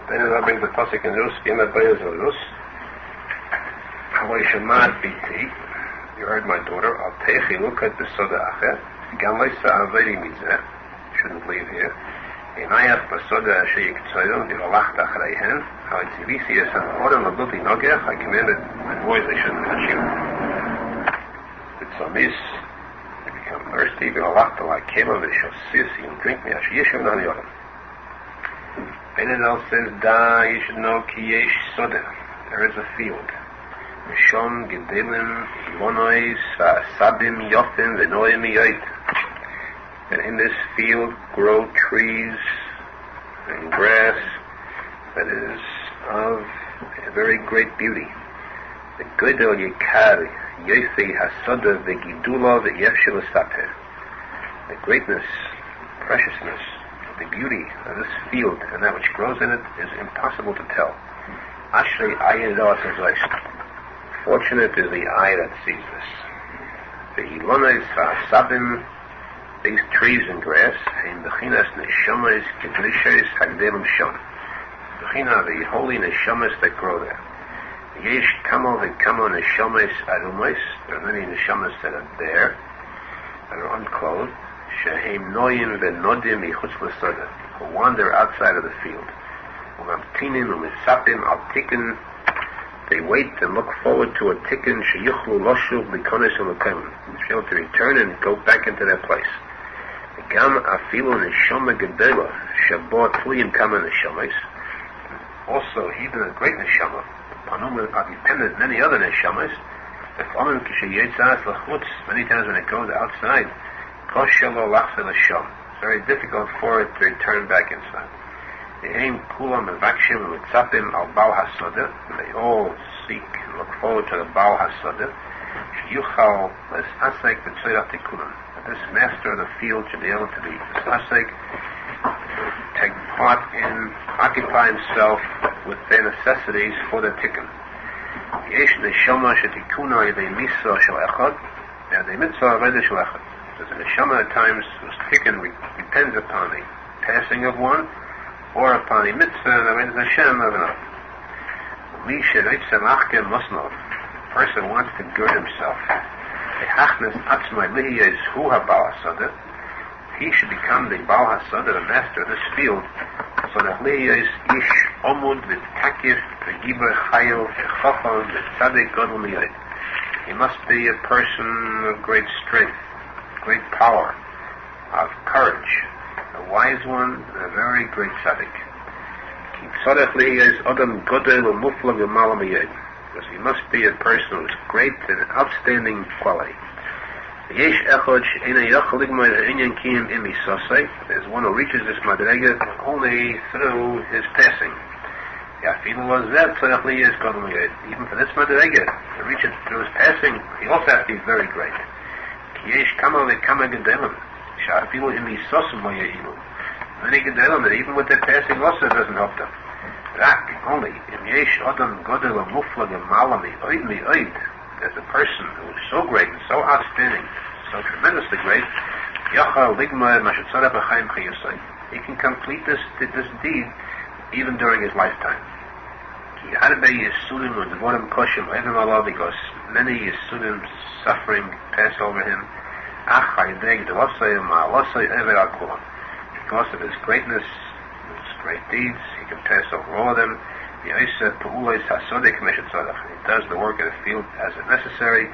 Then I'll bring the posek in Rus, Gimel Bayaz Rus. Havay Shemad Biti. You heard my daughter. Al Techi Lukat Besoda Acher. Gamleisa Averi Mizeh. Shouldn't leave here. Inayach Besoda Sheyik Tzoyom. Divalach Tachreihen. How it's Ivisi is an order of Luti Nogech. I commanded my boys they shouldn't touch you. With some is, they become thirsty. Divalach Talak Kema. They shall sis. You can drink me. Ashiyishim Naniyodim. Arizal says, Da, you should know, Ki Yesh Soda. There is a field. Mishom Gedelim, Ilonois, Sadim, Yofim, Venoim, Yoit. And in this field grow trees and grass that is of a very great beauty. The Godel Yikar, Yofi Hasoda, Vegidula, Veyefshil Sapeh. The greatness, preciousness, the beauty of this field and that which grows in it is impossible to tell. Ashrei ayin says, fortunate is the eye that sees this. The ilones ha'asabim, these trees and grass, in bechinas neshamas kedlishes hagdelim sham. Bechina, the holy neshamas that grow there. Yesh kamo v'kamo neshamas arumos. There are many neshamas that are there, that are unclothed. Shehem noyim v'nodim michutz l'soda, who wander outside of the field. Umamtinim u'mitzapim al tikkun, they wait and look forward to a tikkun sheyuchlu loshuv likonis u'lekem, to be able to return and go back into their place. Gam afilu neshama gedela shabo tliyim kama neshamas. Also, even a great neshama, panum are dependent on many other neshamas. Many times when it goes outside, it's very difficult for it to return back inside. They all seek and look forward to the Baal HaSodah. That this master of the field should be able to be take part in, occupy himself with their necessities for the tikkun. There's a neshama at times whose tikkun depends upon the passing of one, or upon the mitzvah and the mitzvah Hashem of another. A person wants to gird himself. He should become the Baal HaSodah, the master of this field, so that ish omud v'takif v'gibar chayil v'chacham v'tzadik gadol miyad. He must be a person of great strength, great power, of courage, a wise one, and a very great tzadik. Because he must be a person who is great and outstanding quality. There's one who reaches this madrega only through his passing. Even for this madrega, to reach it through his passing, he also has to be very great. Many gedolim that even with their passing also doesn't help them. Only there's a person who is so great and so outstanding, so tremendously great, he can complete this deed even during his lifetime. Because many Yisudim suffering pass over him. Because of his greatness, his great deeds, he can pass over all of them. He does the work of the field as is necessary.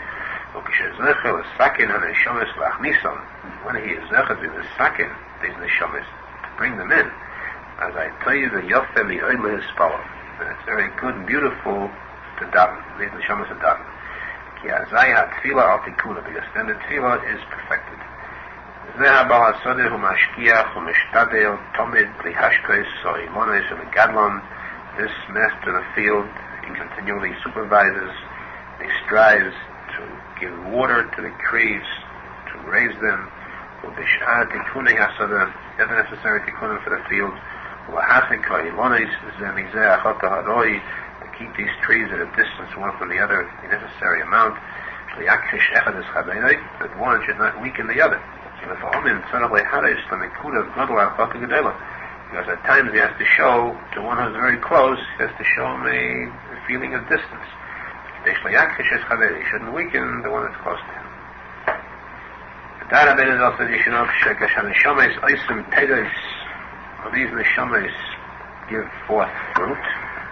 When he is zechet in the sakin, these neshamas, to bring them in, as I tell you, the yofem the is spala, and it's very good and beautiful to daven. These neshamas to daven. Because then the tefillah is perfected. This master of the field, he continually supervises, he strives to give water to the trees, to raise them, Tikuney Zohar, ever necessary tikunim for the field, to keep these trees at a distance one from the other, the necessary amount, that one should not weaken the other. Because at times he has to show to one who's very close, he has to show him a feeling of distance. He shouldn't weaken the one that's close to him. That Rabbi Nachman said, you should know, these neshamas give forth fruit,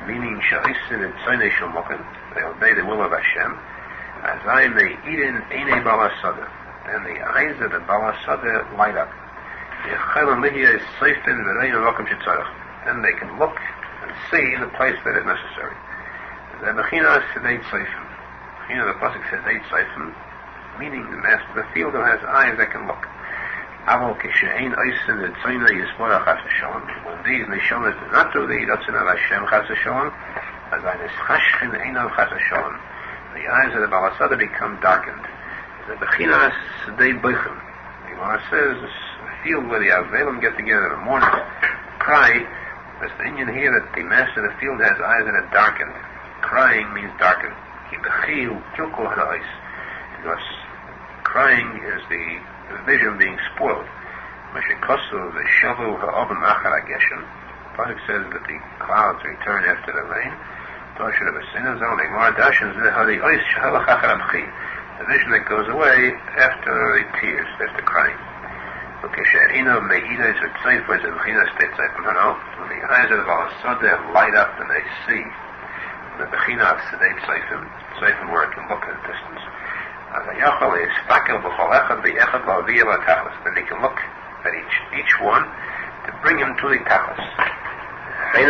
meaning they obey the will of Hashem. As I may eat in Eine Balasada, and the eyes of the Balasada light up. Then they can look and see the place that is necessary. The posek says meaning the master of the field who has eyes that can look. When these neshamas do not do the Ratzon of Hashem Chas v'Shalom, the eyes of the Balasada become darkened. The Bechinas Sedei Boichem. The Gemara says, the field where the Avelim get together in the morning, cry. There's the Indian here that the master of the field has eyes that are darkened. Crying means darkened. Because crying is the vision being spoiled. The Pasuk says that the clouds return after the rain. The vision that goes away after the tears, after crying. When the eyes of the Balasada light up and they see the Bechina of Sedei Tzayfim where it can look at a distance. Then he can look at each one to bring him to the Tachlis. They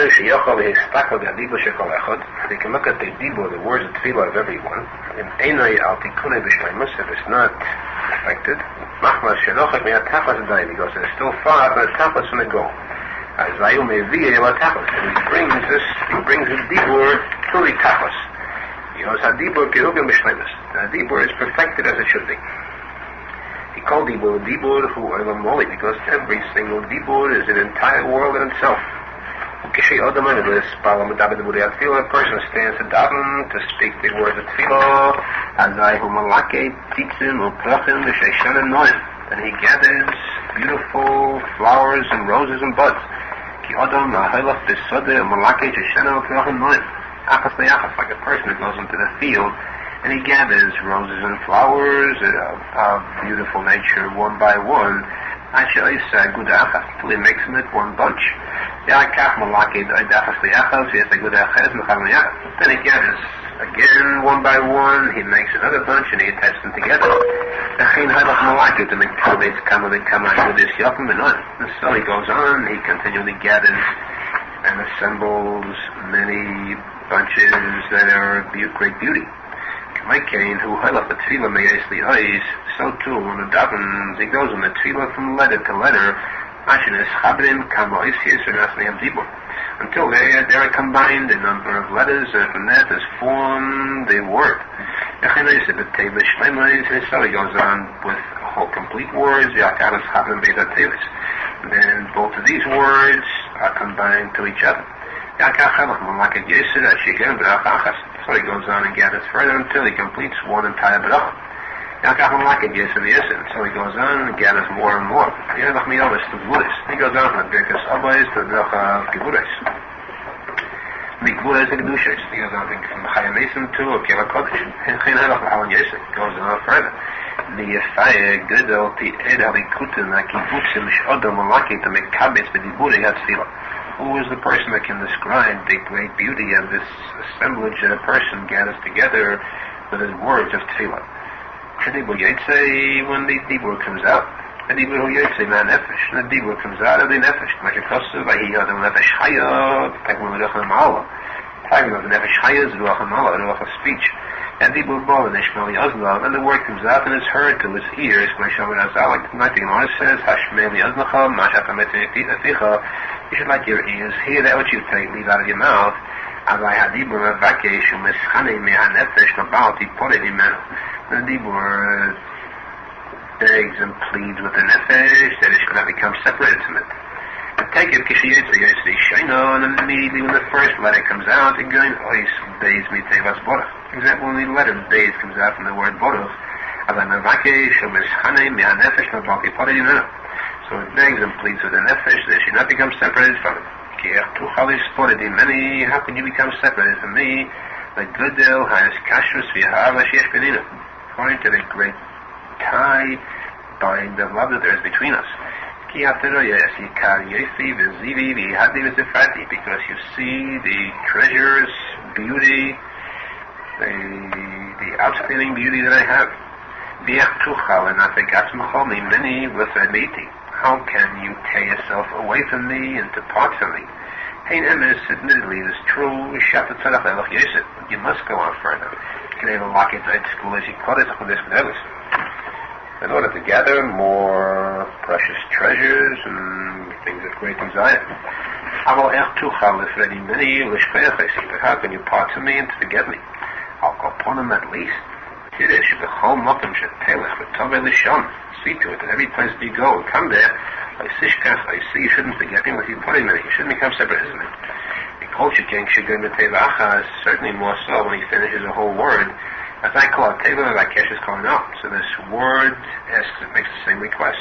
can look at the dibur, the words of tefillah of everyone. If it's not affected, because it's still far from the tachlis from the goal. And he brings his dibur to the tachlis. The dibur is perfected as it should be. He called dibur because every single dibur is an entire world in itself. A person stands to daven to speak the words of tefillah, and he gathers beautiful flowers and roses and buds. Like a person who goes into the field and he gathers roses and flowers of beautiful nature one by one, until he makes them at one bunch. Then he gathers again one by one, he makes another bunch and he attaches them together. And so he goes on, he continually gathers and assembles many bunches that are of great beauty. So too, when the davens, he goes on the tefillah from letter to letter, until they are combined, a number of letters, and from that is formed the word. So he goes on with whole complete words, and then both of these words are combined to each other. So he goes on and gathers further until he completes one entire bracha. So he goes on and gathers more and more. He goes on from the Birkas Abayis to the bracha of Kivuris. He goes on from Chayamesim to Kela Kodesh. He goes on further. The Yefaya Gedel Ti'ed Halikutin Akibutzim Shodom Malaki to make Kabetz B'diburi Hatzila. Who is the person that can describe the great beauty of this assemblage that a person gathers together with his words of tefillah? When the dibur comes out, the dibur man nefesh, and the dibur comes out of the nefesh. Like a kosev, the nefesh chaya, talking about the nefesh chaya is ruach hamala, ruach of speech. And dibur bo and neshmeli aznav, and the word comes out and is heard to his ears. Like the Gemara says, hashmeli aznacha, mashakametzeticha. You should let your ears hear that what you say leave out of your mouth. The dibur begs and pleads with the nefesh that it should not become separated from it. Take it, and immediately when the first letter comes out, it goes, for example, when the letter beis comes out from the word boruch, so So it begs and pleads with the nefesh that she not become separated from it. How can you become separated from me? Like Gudel has kashrus v'ha'ava sheyesh beninu. According to the great tie bind of love that there is between us. Because you see the treasures, beauty, the outstanding beauty that I have. How can you tear yourself away from me and depart from me? Admittedly, it is true. You must go on further. In order to gather more precious treasures and things of great desire. But how can you part from me and forget me? I'll go upon him at least. See to it that every place you go and come there, I see you shouldn't forget me, you shouldn't become separate, isn't it? Certainly more so when he finishes a whole word. As I call it, Teva Vakesh is calling out. So this word makes the same request.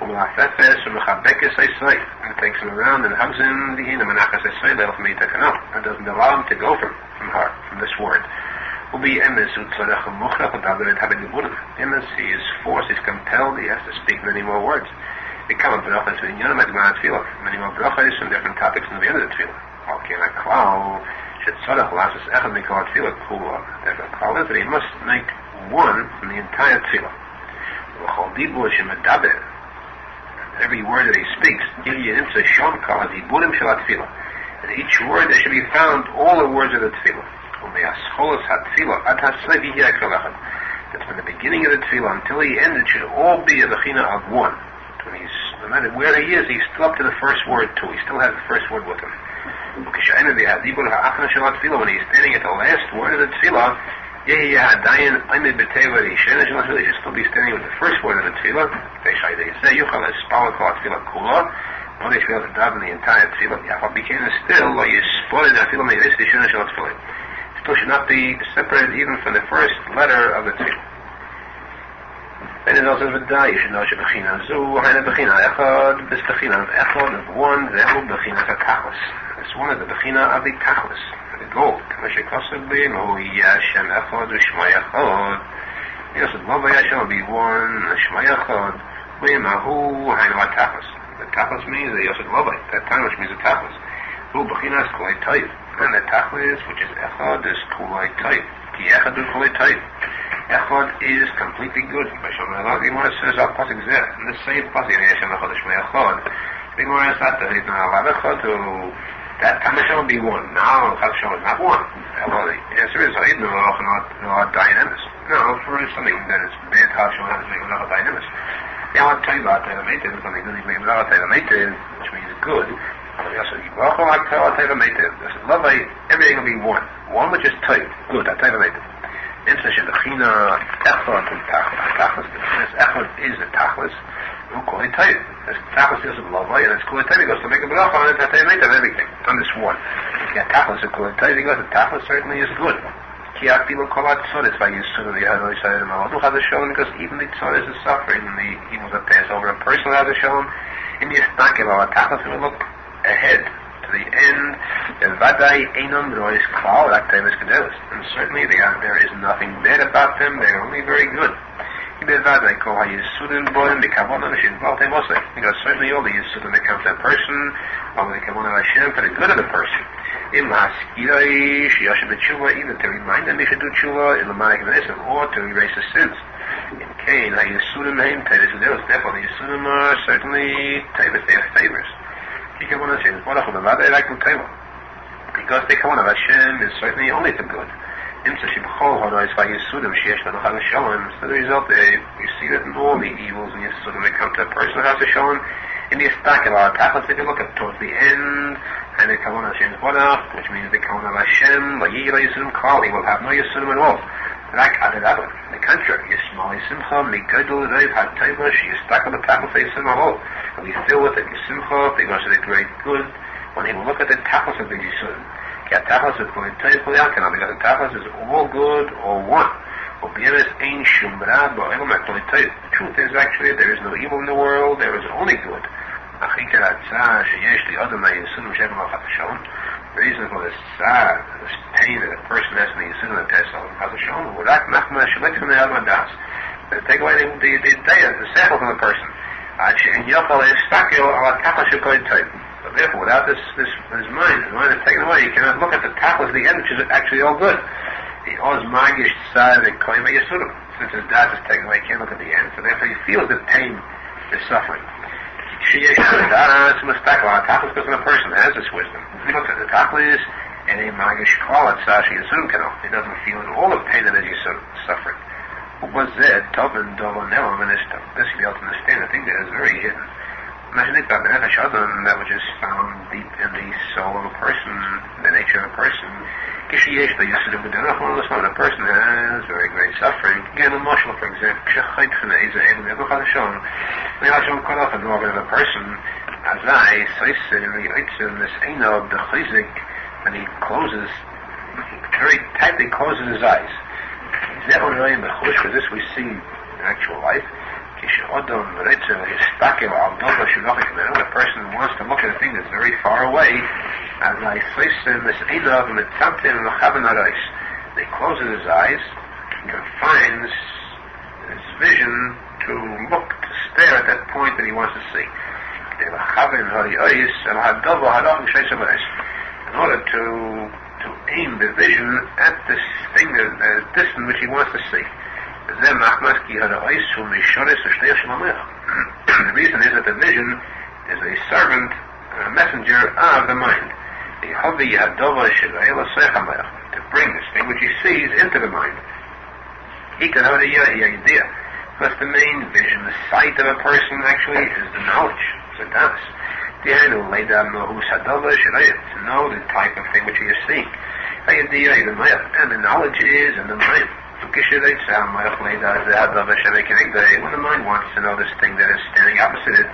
And it takes him around and hugs him. It doesn't allow him to go from her, from this word. He is forced, he's compelled, he has to speak many more words. Many more brachas from different topics in the end of the tefillah. That he must make one from the entire tefillah. Every word that he speaks, and each word there should be found all the words of the tefillah. That's from the beginning of the tefillah until the end, it should all be a bechina of one. No matter where he is, he's still up to the first word too. He still has the first word with him. When he's standing at the last word of the tefillah, he should still be standing with the first word of the tefillah. The entire tefillah. Still should not be separated even from the first letter of the tefillah. And it also says, you should know Bechina Zu, Bechina Echad, this Bechina of Echad of one, Zehu Bechina of Tachlis. This one is the Bechina of the Tachlis, the gold. Moshe Kossabli, Mo Yashem Echad, Shema Echad. Yes, Love Yashem will be one, Shema Echad, Mahu, Hainu Tachlis. The Tachlis means the Yosef Love, that time which means the Tachlis. Who Bechina is Kulei Taif. And the Tachlis, which is Echad, is Kulei Taif. Ki Echad is Kulei Taif. Echad is completely good. The Gemara says, in the same pasuk, the Gemara says that time Hashem will be one. Now Hashem is not one. The answer is, no, for something that is bad, Hashem has to make another dynamis. Now I'll tell you about Tevameitiv, something good, which means good. Everything will be one. One which is tight. Good, that's Tevameitiv. Echad is the Tachlis. This Tachlis is of love, and it's Kulei Taif. He goes to make a bracha on it, everything. On this one. Yeah, Tachlis is Kulei Taif. He goes, the Tachlis certainly is good. Because even the tzodas is suffering, the evils that pass over a person has a shalom. In the Estakim, our Tachlis will look ahead to the end. And certainly there is nothing bad about them, they're only very good. Because certainly all the Yisudim that come to a person are the Kavanah Hashem for the good of the person. Either to remind them they should do tshuva, or to erase the sins. In Cain, therefore the Yisudim are certainly Tavis, they are favors. Because the Kavanah Hashem is certainly only for good. So the result, you see that in all the evils and Yisudim that come to a person who has a shalom, in the Estakim, our Tachlis, if you look at towards the end, and the Kavanah Hashem Vodach, which means the Kavanah Hashem, he will have no Yisudim at all. The contrary, Yismali Simcha, Mikadul Reiv, HaTaiva, she is stuck on the Tachlis, Yismahol. And we fill with it, Yismcha, because of the great good, when he will look at the Tachlis of the Yisudim. Because the Tachlis is all good or one. The truth is actually there is no evil in the world, there is only good. The reason for this pain that a person has in the Yisudim of Teshuva, Rabbi Nachman they take away the sample from the person. So therefore, without his mind is taken away, he cannot look at the tachlis, the end, which is actually all good. He always magish side and claim Yisudim. Since his dad is taken away, he can't look at the end. So therefore, he feels the pain, the suffering. Because when a person has this wisdom, he looks at the tachlis and a magish kvalat sashi Yisudim cannot. He doesn't feel all the pain that is suffering. What was that? Tobin, Dovo, Nelam, and this to be able to understand, I think that is very hidden. That which is found deep in the soul of a person, the nature of a person. When a person has very great suffering, again, a marshal, for example, when Hashem cut off an organ of a person, and he closes, very tightly closes his eyes. For this we see in actual life. When a person wants to look at a thing that's very far away, he closes his eyes and confines his vision to look, to stare at that point that he wants to see. In order to aim the vision at this thing that is distant which he wants to see. The reason is that the vision is a servant, a messenger of the mind. To bring this thing which he sees into the mind. He can have the idea. Because the main vision, the sight of a person actually is the knowledge. So that's to know the type of thing which he is seeing. And the knowledge is in the mind. When the mind wants to know this thing that is standing opposite it,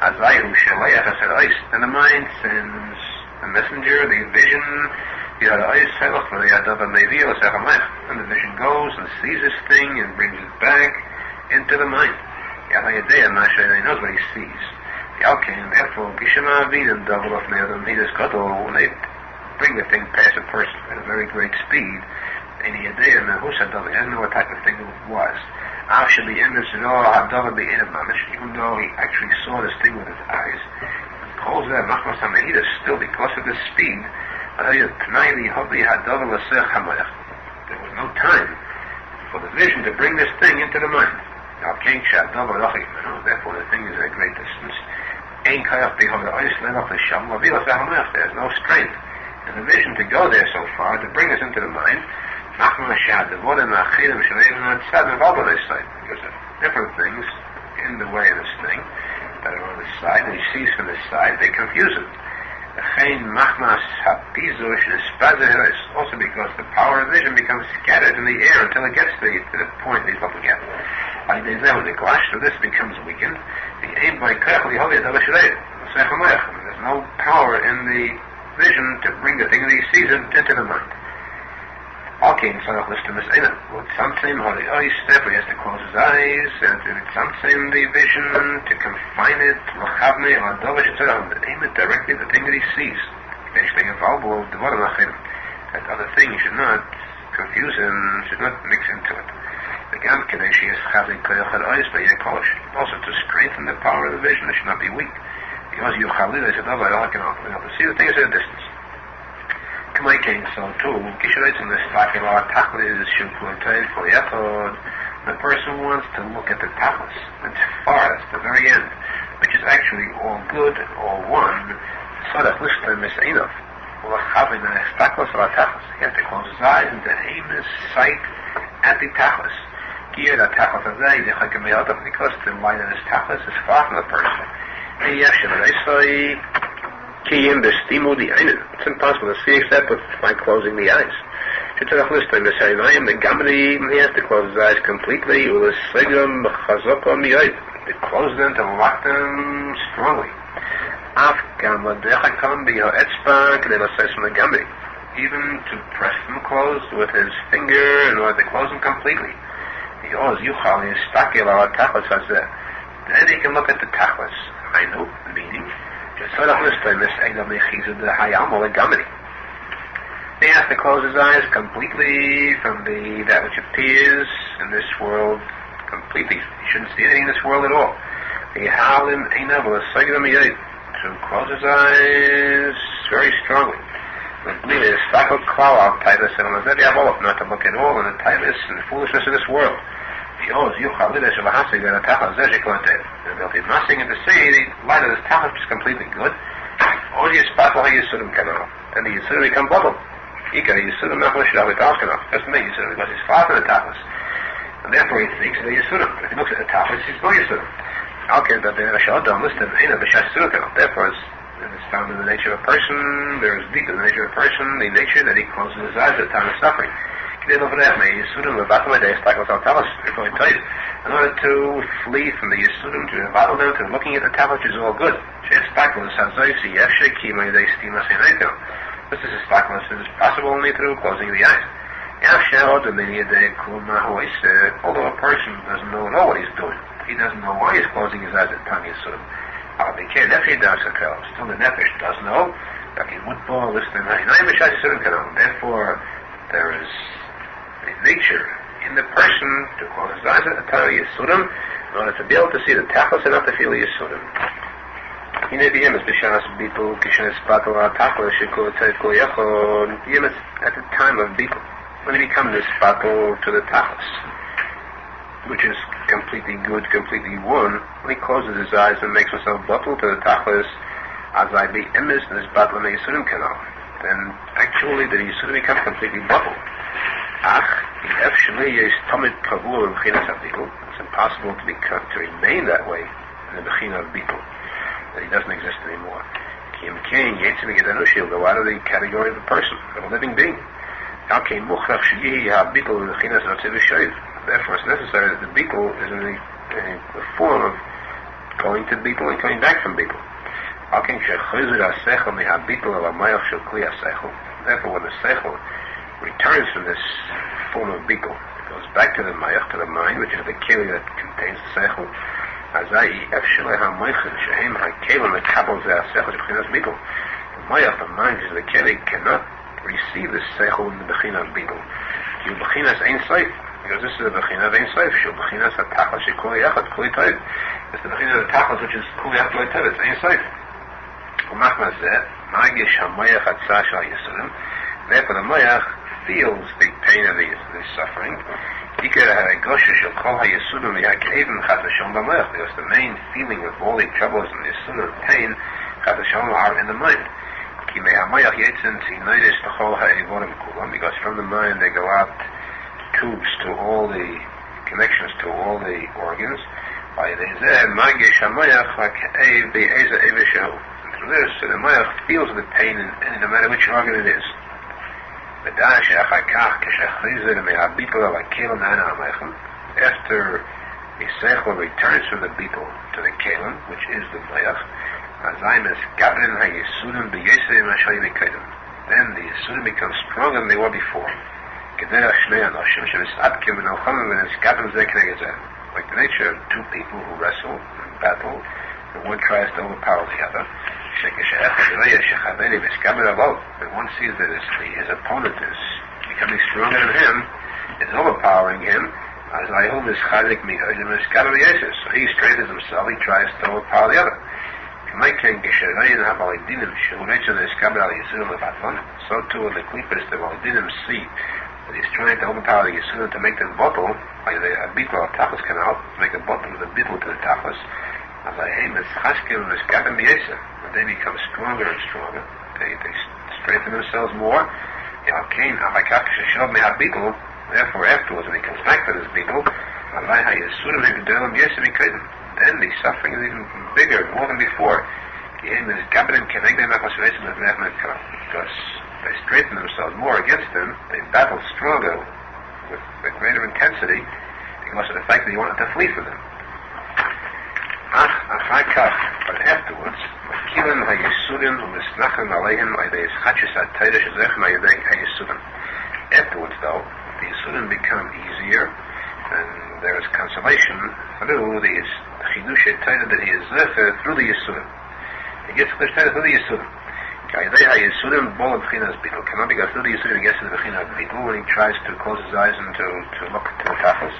and the mind sends the messenger, the vision, and the vision goes and sees this thing and brings it back into the mind. He knows what he sees. Therefore, when they bring the thing past a person at a very great speed, he doesn't know what type of thing it was. Even though he actually saw this thing with his eyes, still because of the speed, there was no time for the vision to bring this thing into the mind. Therefore the thing is at a great distance. There's no strength in the vision to go there so far, to bring us into the mind. Because there's different things in the way of this thing that are on the side, and he sees from the side, they confuse him. Also because the power of vision becomes scattered in the air until it gets to the point he's looking at. So this becomes weakened. There's no power in the vision to bring the thing that he sees into the mind. He has to close his eyes and to the vision, to confine it, aim it directly at the thing that he sees. That other thing should not confuse him, should not mix into it. Also to strengthen the power of the vision, it should not be weak. Because you see the things at a distance. So too, the person wants to look at the tachlis, it's farthest, the very end, which is actually all good, all one. He has to close his eyes and to aim his sight at the tachlis. Because the light of this tachlis is far from the person. It's impossible to see except by closing the eyes. He has to close his eyes completely. To close them, to lock them strongly. Even to press them closed with his finger in order to close them completely. Then he can look at the tachlis. I know, meaning, he has to close his eyes completely from that which appears in this world completely. He shouldn't see anything in this world at all. To close his eyes very strongly. Not to look at all in the tightness and the foolishness of this world. And they'll be massing to say the light of this tachlis is completely good. And the Yisurim become bubble. That's the main Yisurim, because he's far from the tachlis. And therefore he thinks of the Yisurim. If he looks at the tachlis, he's no Yisurim. Therefore it's found in the nature of a person, there is deep in the nature of a person, the nature that he closes his eyes at the time of suffering. In order to flee from the Yisurim, to battle them, to looking at the tachlis, which is all good. This is possible only through closing the eyes. Although a person doesn't know at all what he's doing, he doesn't know why he's closing his eyes at the time of Yisurim. Still the nefesh does know. Therefore, there is a nature in the person to close his eyes at the time of Yisurim in order to be able to see the tachlis and not to feel the Yisurim. At the time of bittul, when he becomes this battle to the tachlis, which is completely good, completely one, when he closes his eyes and makes himself battle to the tachlis, as I be emes in this battle in the Yisurim canal, then actually the Yisurim becomes completely battle. It's impossible to remain that way in the bechina of bittul, that he doesn't exist anymore. Go out of the category of a person, of a living being. Therefore, it's necessary that the bittul is in the form of going to bittul and coming back from bittul. Therefore, when the seichel returns from this form of bittul, it goes back to the mayach, to the mind, which is the keli that contains the seichel. The mayach, the mind, is the keli, cannot receive the seichel in the bechina of bittul. Because this is the bechina of Ein Sof. Shul bechinas ha-tachlis shekuli yachad kuli toiv. It's the bechina of the tachlis which is kuli yachad kuli toiv. It's Ein Sof. U'machma zeh, magish ha-mayach hatzah shal Yisurim. Therefore the mayach feels the pain of the suffering. Ikar ha-regosha shel kol ha-Yisurim v'ha-k'evim chat v'shom b'mayach. Because the main feeling of all the troubles and the Yisurim pain chat v'shom are in the mind. Ki mei ha-mayach yetzin tzinoides t'chol ha-evorim kulam. Because from the mind they go out tubes to all the connections to all the organs. And through this, the mayach feels the pain in no matter which organ it is. After the seichel returns from the bittul to the kelim, which is the mayach, then the Yisurim becomes stronger than they were before. Like the nature of two people who wrestle and battle, and one tries to overpower the other. And one sees that his opponent is becoming stronger than him, is overpowering him. So he strengthens himself, he tries to overpower the other. So too in the klippos, the Validinim see that he's trying to overpower the Yisurim to make them bottle, like the bittul of tachlis canal, to make a bottle of the bittul to the tachlis. As I aim as chaskim and skabim b'yesa, when they become stronger and stronger, they strengthen themselves more. Therefore, afterwards, when he comes back to this bittul, then the suffering is even bigger, more than before. Because they strengthen themselves more against them, they battle stronger with greater intensity because of the fact that he wanted to flee from them. But afterwards, afterwards though, the Yisurim become easier and there is consolation through the Chidushay Torah that he is through the Yisurim. He gets Chidushay Torah through the Yisurim. Yisurim bol b'chinas bittul. Cannot be through the Yisurim he gets to the b'chinas bittul when he tries to close his eyes and to look to the tachlis.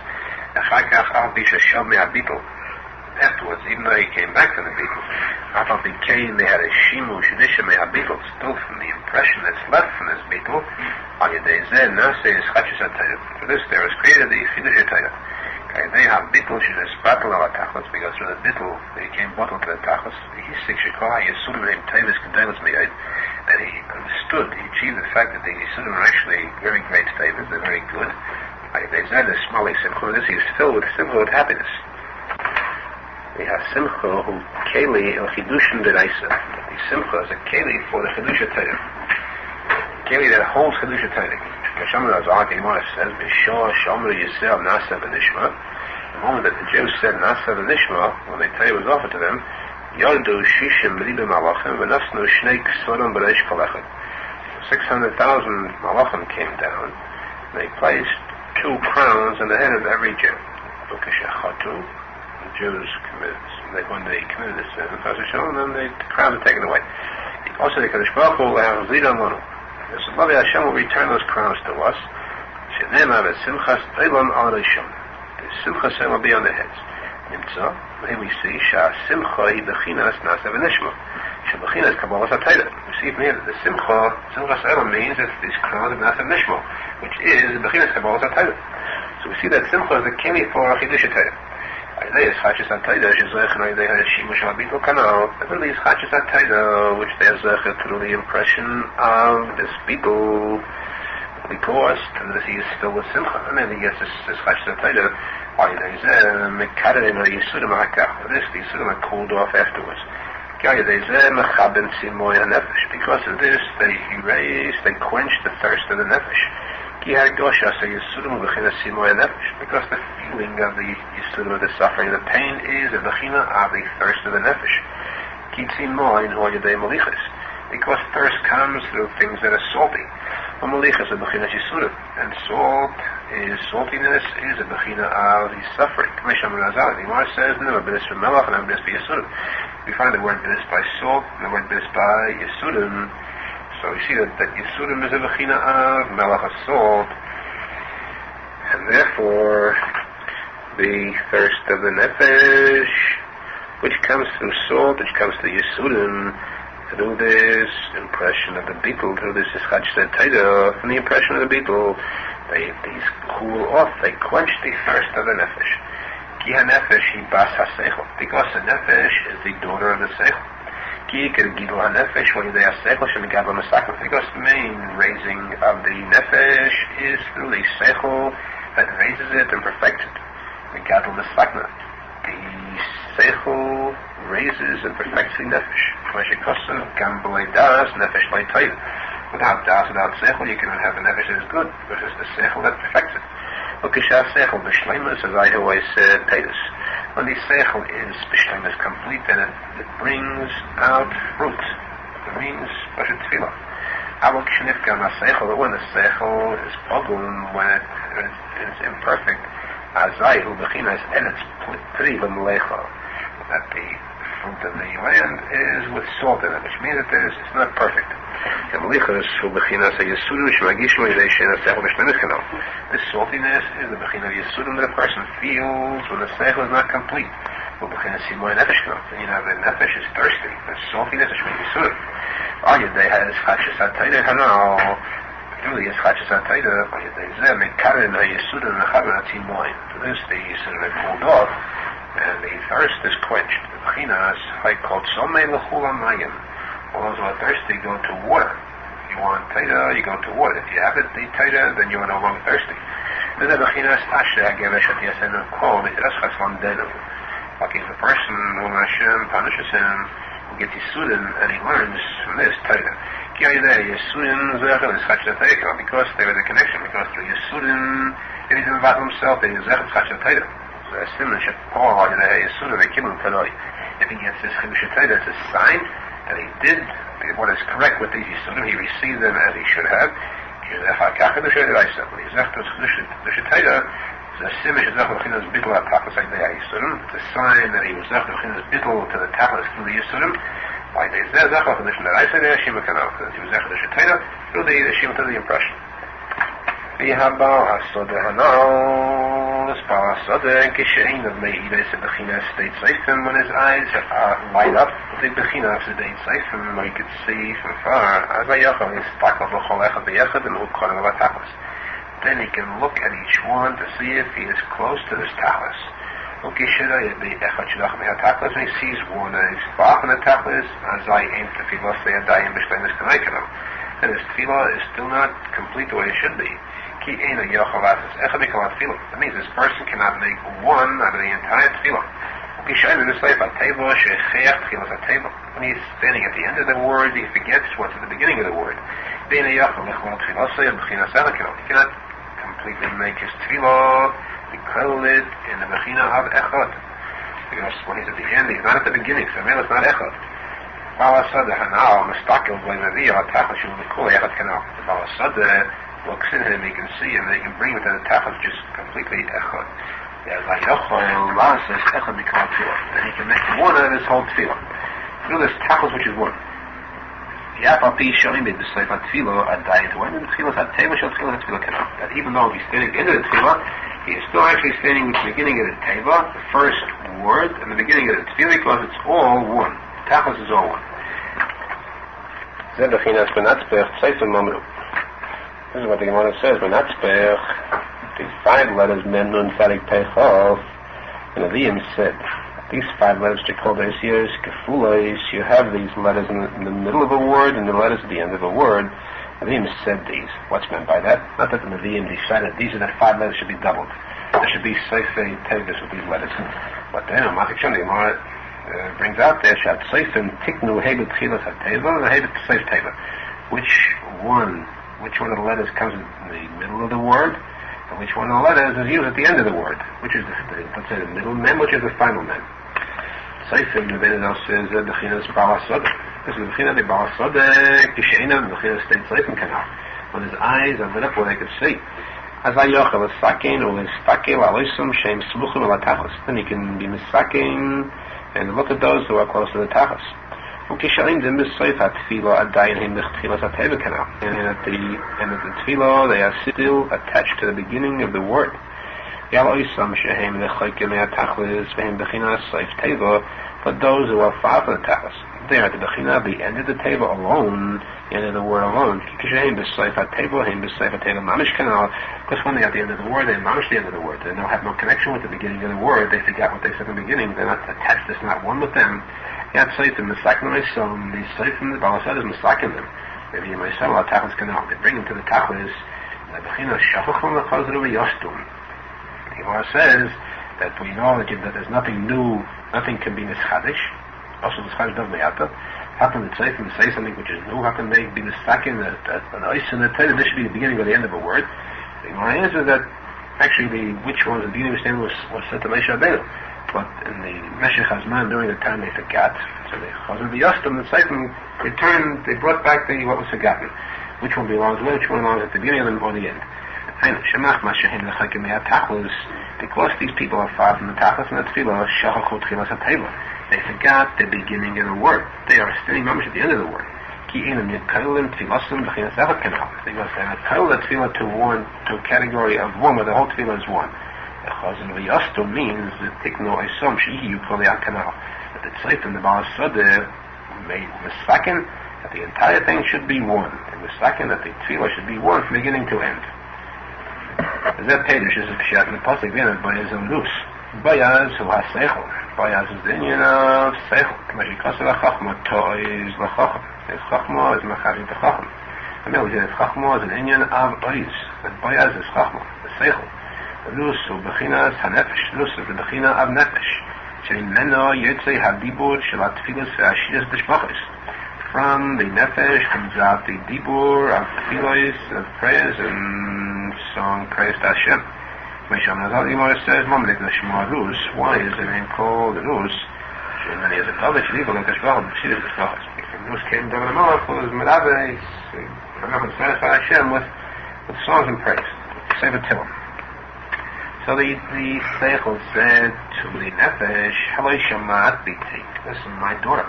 Afterwards, even though he came back from the bittul, they had a shimu shidisha me'habittul, still from the impression that's left from this bittul. For this there is created the Chidushay Torah. They have bittul shidis battle of tachlis, because through the bittul they came bottled to the tachlis. He that he understood, he achieved the fact that the Yisurim are actually very great favors, they're very good. They said the smali simcha, this he is filled with simcha, with happiness. We have simcha who keli el chidushin deraisa. The simcha is a keli for the chidusha Torah. Keli that holds chidusha Torah. Kashamar Azar Gemara says, "B'shor shomer Yisrael nasa v'nishma." The moment that the Jews said nasa v'nishma, when the Torah was offered to them, Yardu shishim riba malachim v'nasnu shnei ksorim b'reish kolechad. 600,000 malachim came down. They placed 2 crowns on the head of every Jew. Ukashachatu. The Jews committed, when they committed this sin, then the crowns are taken away. Also, the Kadosh Baruch Hu have zidam lanu. So, Rabbi Hashem will return those crowns to us. Shene'emar v'simchas eilam al rishon. The simcha will be on their heads. Nimtza. Here we see simcha hi bechinas nasa v'nishma. Shebechinas kabbalas hatayda. We see from here that the simchas eilam means that these crowns of nasa v'nishma, which is bechinas kabbalas hatayda. So we see that simcha is a keli for chidushay Torah. There is Chachis HaTorah, they had a Shimush HaBittul Kanal, and then there is Chachis HaTorah, which they are through the impression of this Bittul, because he is filled with Simcha, and then he gets this Chachis HaTorah, the Yisurim are cooled off afterwards. Because of this, they quench the thirst of the Nefesh. Because the feeling of the Yisurim, of the suffering, the pain is a bechina of the thirst of the Nefesh. Because thirst comes through things that are salty. And saltiness is a bechina of the suffering. The Gemara says, we find the word b'nis by salt and the word b'nis by Yisurim. So we see that Yisurim is a bechina of melach of salt, and therefore the thirst of the nefesh, which comes through salt, which comes through Yisurim, through this impression of the bittul, through this Chachis HaTorah, from the impression of the bittul, these cool off, they quench the thirst of the nefesh. Ki ha-nefesh hi bas ha-seichel, because the nefesh is the daughter of the seichel. Because the main raising of the nefesh is through the seichel that raises it and perfects it. The seichel raises and perfects the nefesh. Without das, without seichel, you cannot have a nefesh that is good, because it's the seichel that perfects it. As I always said, when the seichel is b'shleimus complete, then it brings out fruit. It means Pashat Tefillah. But when the seichel is pogum, when it is imperfect, azayhu b'chinas eretz prilim lecha, that the fruit of the land is with salt in it, which means that it's not perfect. This saltiness is the bechina of Yisurim that a person feels when the seichel is not complete. And you know, the nefesh is thirsty. The saltiness is from Yisurim. They had this Chachis HaTorah hanal. Through this Chachis HaTorah, to this the Yisurim are cooled off, and the thirst is quenched. The bechina is called somei l'chula mayim. All those who are thirsty go to water. If you want Torah, you go to water. If you have it, the Torah, then you are no longer thirsty. Like if a person whom Hashem punishes him, who gets Yisurim, and he learns from this Torah. Because there is a connection, because through Yisurim, if he's about himself, then he's Zechat Torah. So as Simon should Paul, if he gets this Chidushay Torah, it's a sign that he did what is correct with these Yisurim, he received them as he should have. So a simish is Zechel B'chinas Bittul HaTachlis like the Yisurim. It's a sign that he was Zechel B'chinas Bittul to the Tachlis through the Yisurim. Like they say, Zechel B'chinas that I say there, Shima Kanal. Because he was Zechel B'chinas through the Shima to the impression. V'habal HaSodeh Hanal, this Baal HaSodeh, Kishein of Me'ides B'chinas State Seifim, when his eyes light up with the B'chinas State Seifim, where you could see from far, as a Yaakov is Takal B'chol Echad B'yechad and U'konim B'Tachlis. Then he can look at each one to see if he is close to this Tachlis. When he sees one and he's far from the Tachlis, as I aim to Tefillah, say Adayim B'Shteinis Kanaikanam. Then his Tefillah is still not complete the way it should be. That means this person cannot make one out of the entire Tefillah. When he's standing at the end of the word, he forgets what's at the beginning of the word. He cannot completely make his tefillah, declare it in the Bechina of Echad. Because when he's at the end, he's not at the beginning, so it's not Echad. The Baal HaSodeh looks in him, he can see him, and he can bring him to the Tachlis just completely Echad. And he can make one out of his whole tefillah. Through this Tachlis which is one. That even though he's standing into the tefillah, he is still actually standing with the beginning of the teva, the first word, and the beginning of the tefillah, because it's all one. Tachlis is all one. This is what the Gemara says. These 5 letters, Mem, Nun, Tzadik, Pei, Chof, and Aviyim said, these 5 letters, Jekodes, Years, Kefulos, you have these letters in the middle of a word and the letters at the end of a word. Aviyim said these. What's meant by that? Not that the Aviyim decided these are that 5 letters should be doubled. There should be Seifei Tevis with these letters. But then, Machikshon, the Gemara brings out there, Shat Seifim, Tiknu, Hebet, Chilas, HaTeva, and Hebet, Seif, Teva. Which one of the letters comes in the middle of the word? And which one of the letters is used at the end of the word? Which is, let's say, the middle mem, which is the final mem? Seifim, the Arizal says, the Chinas Baal HaSodeh. This is the Chinas the Baal HaSodeh, Kisheina, the Chinas State Seifim Kanal. When his eyes are lit up where they could see. As I yochel, a sakin, or a stakel, aloisum, shem, smuchim, or Tachlis. Then he can be misakin and look at those who are close to the Tachlis. And at the tefillah, they are still attached to the beginning of the word. But those who are far from the tachlis, they are at the bechina, the end of the table alone, the end of the word alone. Because when they are at the end of the word, they mamish the end of the word. They have no connection with the beginning of the word. They forgot what they said in the beginning. They're not attached. There's not one with them. Yet Seifim, Misakin Myself, these Seifim, the Baal HaSodeh is Misakin them. Maybe myself, our Tachlis Kanal. They bring them to the Tachlis, the Bechina, Shafachon, the Chazru, Yostum. The Gemara says that we know that there's nothing new, nothing can be Mischadish. Also, Mischadish does Me'ata. How can the Seifim say something which is new? How can they be Misakin, an Ois in the Torah? This should be the beginning or the end of a word. The Gemara answers that actually which one was the beginning of the statement was said to Moshe Rabbeinu. But in the Meshech Hazman, during the time they forgot, so they Chazar V'Yostam, the Seifim returned, they brought back what was forgotten. Which one belongs where, which one belongs at the beginning of them or the end. Because these people are far from the Tachlis and the Tefillah, they forgot the beginning of the word. They are standing mamish at the end of the word. Because they're not told the Tefillah to a category of one, where the whole Tefillah is one. Chazan v'yostum means that tikno isom shehi yukol yakanal. That the tzeit and the Baal HaSodeh made misakin that the entire thing should be one. And misakin that the tefillah should be one from beginning to end. That pedish is a pshat in the posek v'yanad bayaz on-lus. Bayaz hu ha-seichel. Bayaz is the Indian of seichel. K'mashikasa la-chachma to'iz la-chacham. Chachma is machari the-chacham. And then we say chachma is an Indian of oiz. And bayaz is chachma, the seichel. Lus הוא בחינת הנפש, לוס זה בחינה of נפש, שממנו יוצא הדיבור של התפילוס והשירס דשבחס. From the nefesh comes out the dibur of tefillos, of prayers and song praise to Hashem. Mesham Nazal Yimor says, Mamlik Nashma Rus, why is the name called Rus? And then he has a David Shliva and Kashbach, Shiris Kashbachas. Because Rus came David Amalek was Merabe, satisfy Hashem with songs and praise. Save it to him. So the seichel said to the nefesh, "Haloi shamat biti." Listen, my daughter.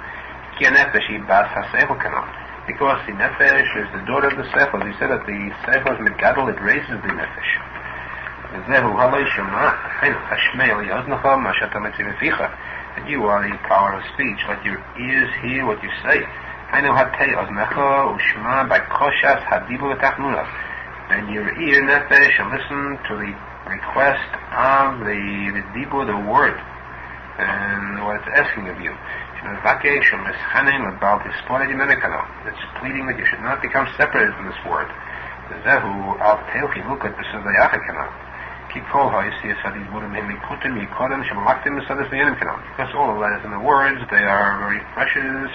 Ki nefesh hi bas ha-seichel kanal. Because the nefesh is the daughter of the seichel. He said that the seichel is mitgadol, it raises the nefesh. Zehu haloi shamat. Hainu hashmei li oznecha ma shata mitzvah ficha. And you are the power of speech. Let your ears hear what you say. Hainu hatei oznecha ushma by koshas hadibu v'tachnunas. And your ear nefesh and listen to the request of the dibur, the word, and what it's asking of you. It's pleading that you should not become separated from this word. Because all the letters and the words, they are very precious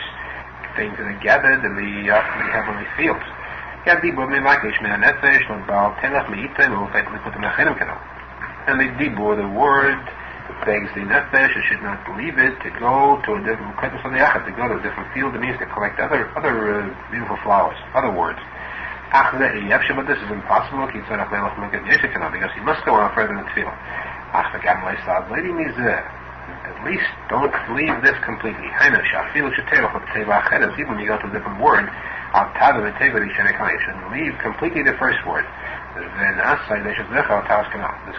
things that are gathered in the heavenly fields. And the dibur, the word, begs the nefesh, it should not leave it to go to a different field. It means to collect other beautiful flowers, other words. But this is impossible because he must go on further in the field. At least don't leave this completely. Even when you go to a different word, you shouldn't leave completely the first word. This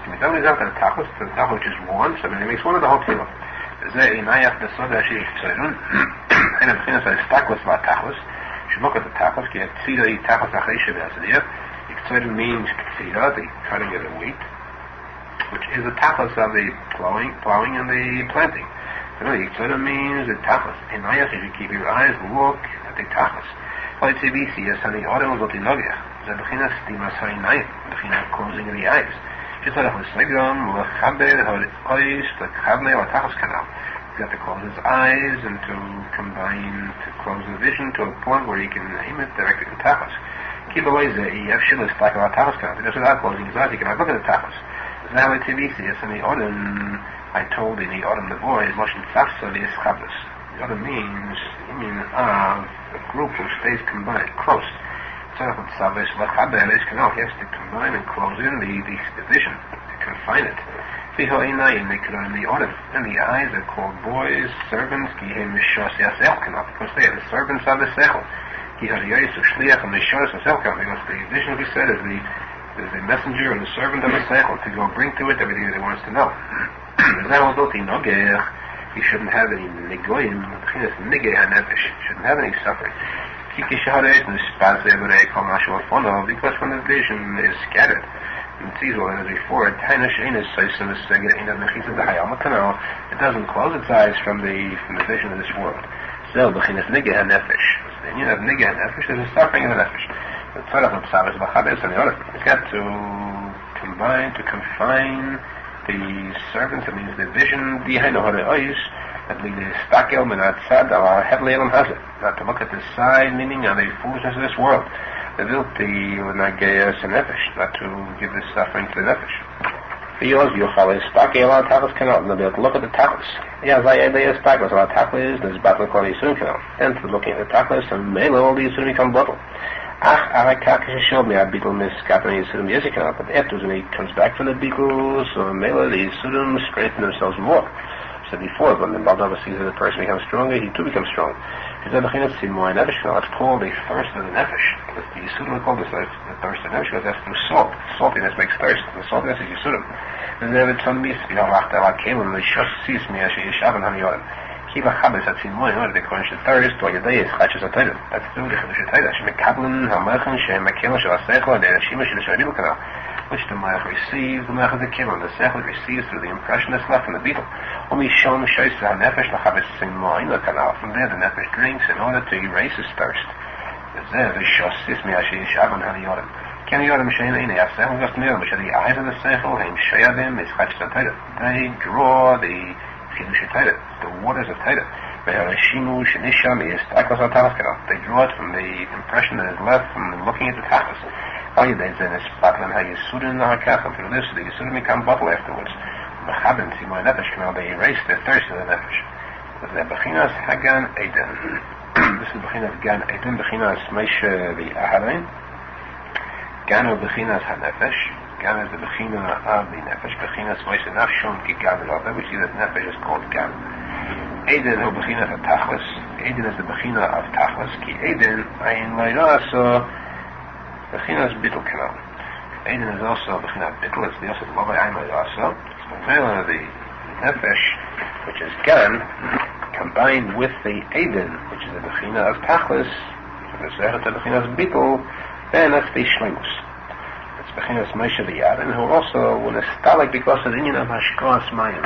can be done without the tachlis, which is one, so then he makes one of the whole field. Should look at the tachlis. Tzida means tzida, the cutting of the wheat, which is the tachlis of the plowing and the planting. So tzida means the tachlis. If you keep your eyes, look at the tachlis. Closing of the eyes. You have to close his eyes and to combine, to close the vision to a point where he can aim it directly to tachlis. Keep away the Yevshil is like about tachlis, because without closing his eyes, he cannot look at the tachlis. I told in the autumn the boys, Moshe Feinstein. The other means union of a group who stays combined, close. He has to combine and close in the vision, to confine it. In the autumn, and the eyes are called boys, servants, because they are the servants of the seichel. Because the vision, we said, is the messenger and the servant of the seichel to go bring to it everything that he wants to know. He shouldn't have any negoyim, shouldn't have any suffering. Because when the vision is scattered, and sees all as before, it doesn't close its eyes from the vision of this world. So, then you have nigeh nefesh, there's a suffering in the nefesh. It's got to combine, to confine the servants, it means the vision, not to look at the side, meaning on the foolishness of this world. Not to give this suffering to the nefesh. They'll be able to look at the tachlis. And to looking at the tachlis, and all these Yisurim become bottle. But after when he comes back from the beetle, so the Yisurim strengthen themselves more. So before, when the Baldava sees that the person becomes stronger, he too becomes strong. It's called the thirst of the nefesh. The Yisurim are called the thirst of the nefesh because that's through salt. Saltiness makes thirst. The saltiness is Yisurim. And then it's on me, the Shus sees me as she Yishav and Haniyorim. In order to quench the thirst, that's through the Chiddush HaTorah. Shemekablan HaMelchen Shemekela Shel HaSeichel and Ereshima Shel HaSharibu Kanal, which the Melech receives, the Melech of the Kiruv, the Seichel receives through the impression that's left in the beetle. From there, the Nefesh drinks in order to erase his thirst. The eyes of the Seichel, they draw the Chidush HaTorah, the waters of Torah. They draw it from the impression that is left from looking at the tachlis. And through this, the Yisurim become bottle afterwards. They erase their thirst in the nefesh. This is Bechinas Hagan Eden. This is Bechinas Gan Eden, Bechinas Moshe the Aharon. Ganu Bechinas HaNefesh. Gam is the Bechina of the Nefesh. Bechina is Moshe Nafshon ki Gam Elove. We see that Nefesh is called Gam. Eden who Bechina of Tachlis. Eden is the Bechina of Tachlis. Ki Eden Ayin Leirasa. Bechina is Bittul Kanal. Eden is also Bechina of Bittul. It's the also the Love Ayin Leirasa. So the Nefesh, which is Gam, combined with the Eden, which is the Bechina of Tachlis, the Zechet of Bechina of Bittul, then that's the Shleimus. It's Bechinas Moshe V'Yarin, who also were nostalgic because of the union of Hashkoas Mayim.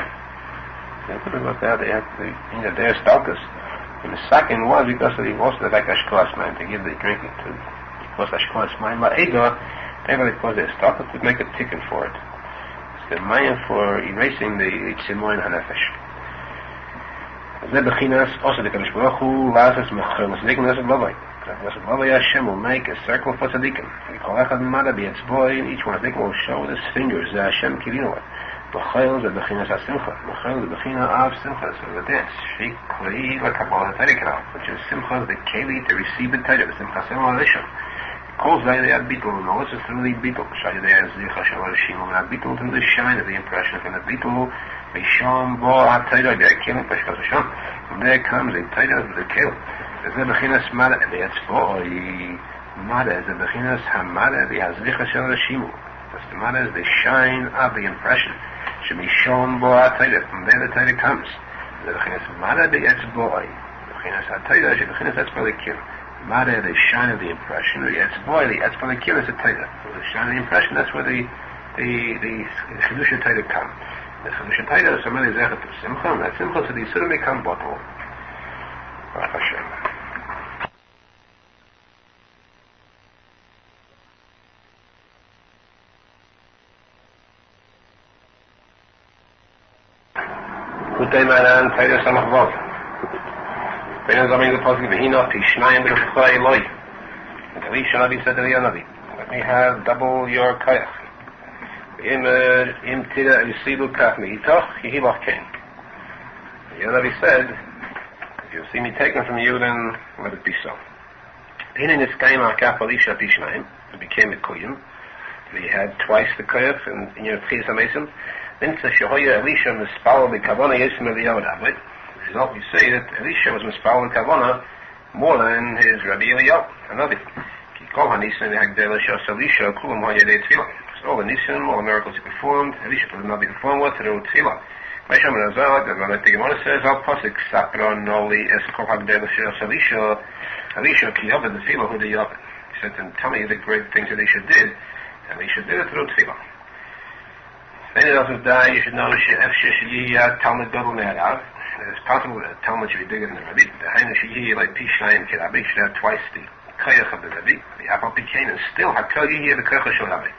They put about that, they had their stalkers. And the second was because of the also like Hashkoas Mayim, to give the drinking to, because Hashkoas Mayim La'eda, they really cause their stalkers to make a ticket for it. It's the Mayim for erasing the Tzimoin HaNefesh. Zeh Bechinas, also the Kadosh Baruch Hu, Lazarus Mechel, Tzadikim, Lazarus Bavly. Hashem will make a circle for tzadikim. And each one of them will show with his fingers the Hashem kiruv. Mochel is the bechinas hasimcha. Mochel is the bechina of simcha. So the dance, sheik klei lekabal haTorah, which is simcha, the keli to receive the Torah, the simcha sema l'rishon. Calls by the bittul, and all this is through the bittul. Shai the zicha shel l'rishim, and bittul through the shine of the impression from the bittul. Misham bo haTorah, the kelim peshkas Hashem. From there comes the Torah of the kelim. Is the bechinas mara the etzvoi. Mara is the bechinas hamara the hazricha shel rashimu. That's the mara is the shine of the impression. Shemishon bo haTorah. From there the Torah comes. The bechinas mara the etzvoi. The bechinas haTorah. The bechinas etzvoi the mara the shine of the impression. The etzvoi the etzvoi the is the Torah. So the shine of the impression. That's where the chidush Torah come. The chidush Torah is somebody zechet of simcha. And that simcha so the yisurim become bottle. Baruch Hashem. Likutey Moharan Torah Samach Vav. Bein Zamim the posek V'hina Tishnayim B'Ruchai Eloi. And Elisha Navi said to the Navi, let me have double your kayach. Im Tira Yisidu Kach Me'itoch Yehilach Ken. The Navi said, if you see me taken from you, then let it be so. Hinin Niskayim HaKaf Elisha Tishnayim. It became a koyim. He had twice the kayach in your Tchias HaMesim. Mincha Shehoya Elisha Mispal B'Kavona Yism Eliyahu Rabbi. Result, we say that Elisha was Mispal B'Kavona more than his Rabbi Eliyahu, Hanavi. Ki Kol HaNisan Hagdei Elisha Elisha Kulam HaYedei Tefillah. So all the Nisan, all the miracles he performed, Elisha could not be performed with through Tefillah. Menachem Mendel Schneerson, the Gemara says, Al posek Sapra Noli Es Kol Hagdei Elisha Elisha Ki Yovad Tefillah Hu De Yovad. He said, and tell me the great things that Elisha did. Elisha did it through Tefillah. Then it also die, you should know that Talmud Bavly it's possible that Talmud should be bigger than the Rabbi. The Hainu should be like Pishnayim Kirabi, should have twice the Kayach of the Rabbi. The Apple Pichain is still Hakal Yihya the Kayach of Rabbi.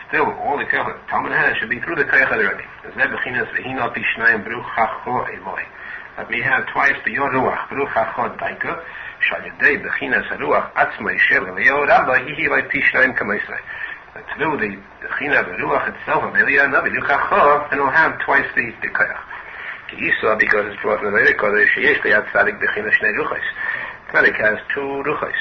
Still, all the Kayach Talmud has should be through the Kayach of the Rabbi. The Zeh Bechinas V'hina Pishnayim Baruch Hacho Eloi. Let me have twice the Yor Ruach, Baruch Hacho Daika, Shayadei Bechinas Ruach Atzmai Shel Eliyahu Rabbi, Yihya like Pishnayim Kamaisai. Through the China of the Ruach itself of Eliyahu Navi, Yuchachor, and will have twice the Kayach. Ki Yisra, because it's brought in the Vedic Kodesh, Yesh Leyad Tzadik Bechina Shnei Ruchais. Tzadik has two Ruchais.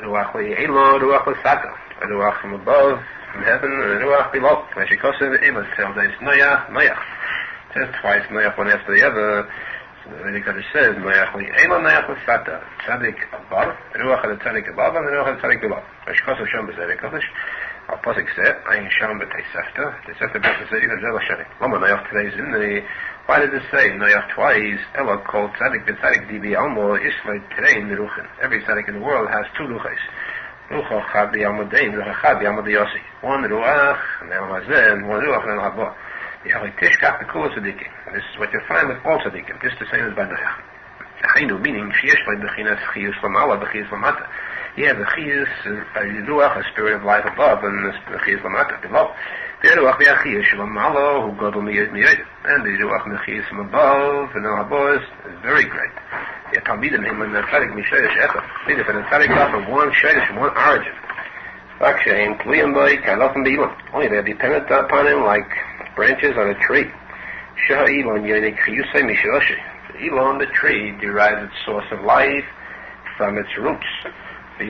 Ruach Le'elo, Ruach Le'sata. A Ruach from above, from heaven, and a Ruach below. Meshikosev Eva tells us Noyach. It says twice Noyach one after the other. So the Vedic Kodesh says Noyach Le'elo, Noyach Le'sata. Tzadik above, Ruach of the Tzadik above, and the Ruach of the Tzadik below. Meshikosev Shem B'Zedek Kodesh. Our posek said, "Ayin Sham b'Teisefta." Teisefta b'Teisefta said, "Even Zeh L'Sharik." Lama Noyach today's in the. Why did it say Noyach twice? Ella called tzadik b'tzadik dibi almo isvay terei neruchin. Every tzadik in the world has two ruchas. Ruach chad b'yalmo dein, ruach chad b'yalmo deyosi. One ruach and el hazeh, and one ruach and el haba. The Yahweh tishkach b'kol tzadikim. This is what you find with all tzadikim. Just the same as by Noyach. Hainu meaning sheyesh by b'chinas chiyus lamala b'chiyus lamata. Yeah, the chiyus ruach, a spirit of life above, and the chiyus lamata below. The ruach v'achiyus shalamalo who gadol miyad, and the ruach mechiyus from above and el haba is very great. The talmidim him and the tzadik mishayish echad. See, if an tzadik got from one shayish, from one origin. Vakshayin kliyam by kalafim b'ilam. Only they're dependent upon him like branches on a tree. Shah ilon yenik chiyusay mishayoshi. Elon, the tree, derives its source of life from its roots. So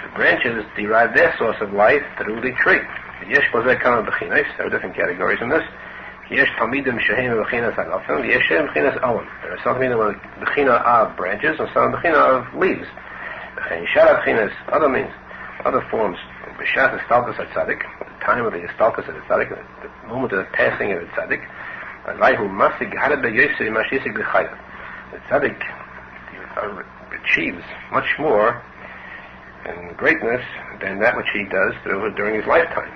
The branches derive their source of life through the tree. Yesh posek kind of bechinos. There are different categories in this. Yesh talmidim shehem bechinas hanofim. Yesh shehem bechinas owen. There are some bechina of branches and some bechina of leaves. Bechinas shara bechinas other means, other forms. B'shat estalkus at tzadik. The time of the estalkus at tzadik, the moment of the passing of the tzadik. Alayhu masig harad be'yosei mashisig b'chayah. The tzadik achieves much more in greatness than that which he does during his lifetime.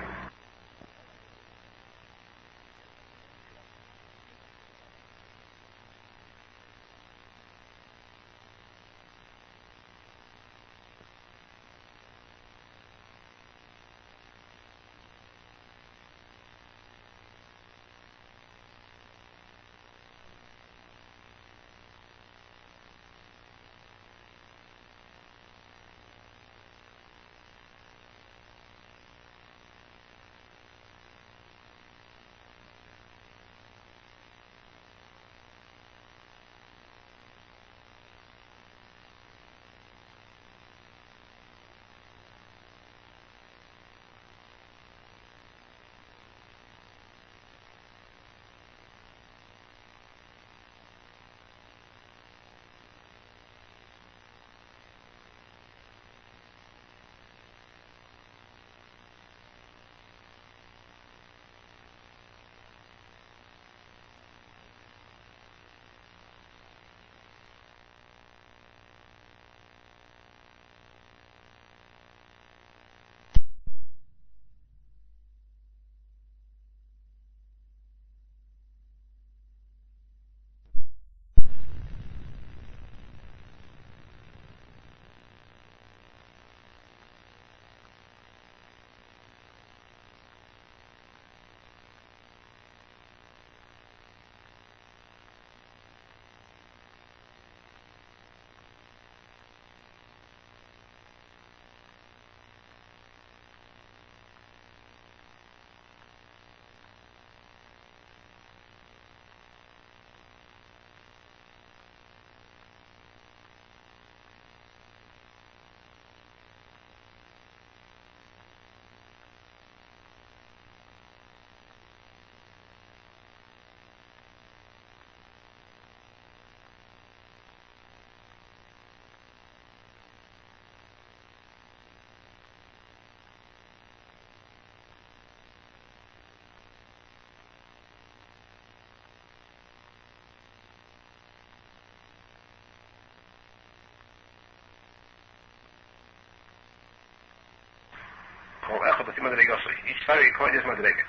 Each side of is madrega.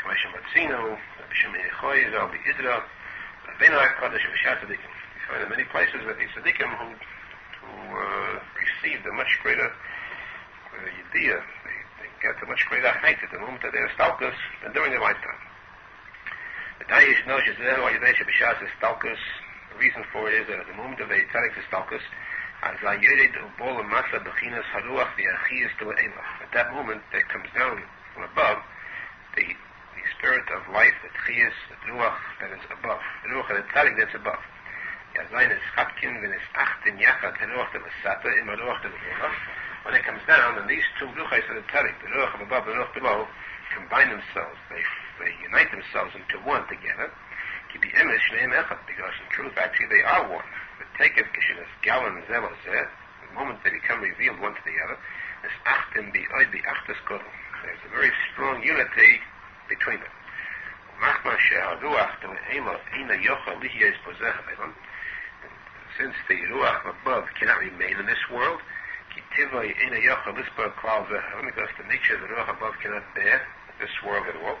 Commission Matzino, Bishami Choy, Zal the Idra, Bena Kodesh Vishat Tzadikim. You find in many places that these tzadikim who received a much greater idea, they get a much greater height at the moment that they're stalkers than during their lifetime. The Dayish knows is there, why you say Bishat is stalkers. The reason for it is that at the moment of the tzadik is stalkers, at that moment there comes down from above the spirit of life, the chiyas, the ruach that is above, the ruach of the tzadik that's above. When it comes down, and these two ruchas of the tzadik, the ruach of above, the ruach below, combine themselves, they unite themselves into one together, because in truth actually they are one. The moment they become revealed one to the other, there's a very strong unity between them. Since the ruach above cannot remain in this world, because the nature of the ruach above cannot bear this world at all,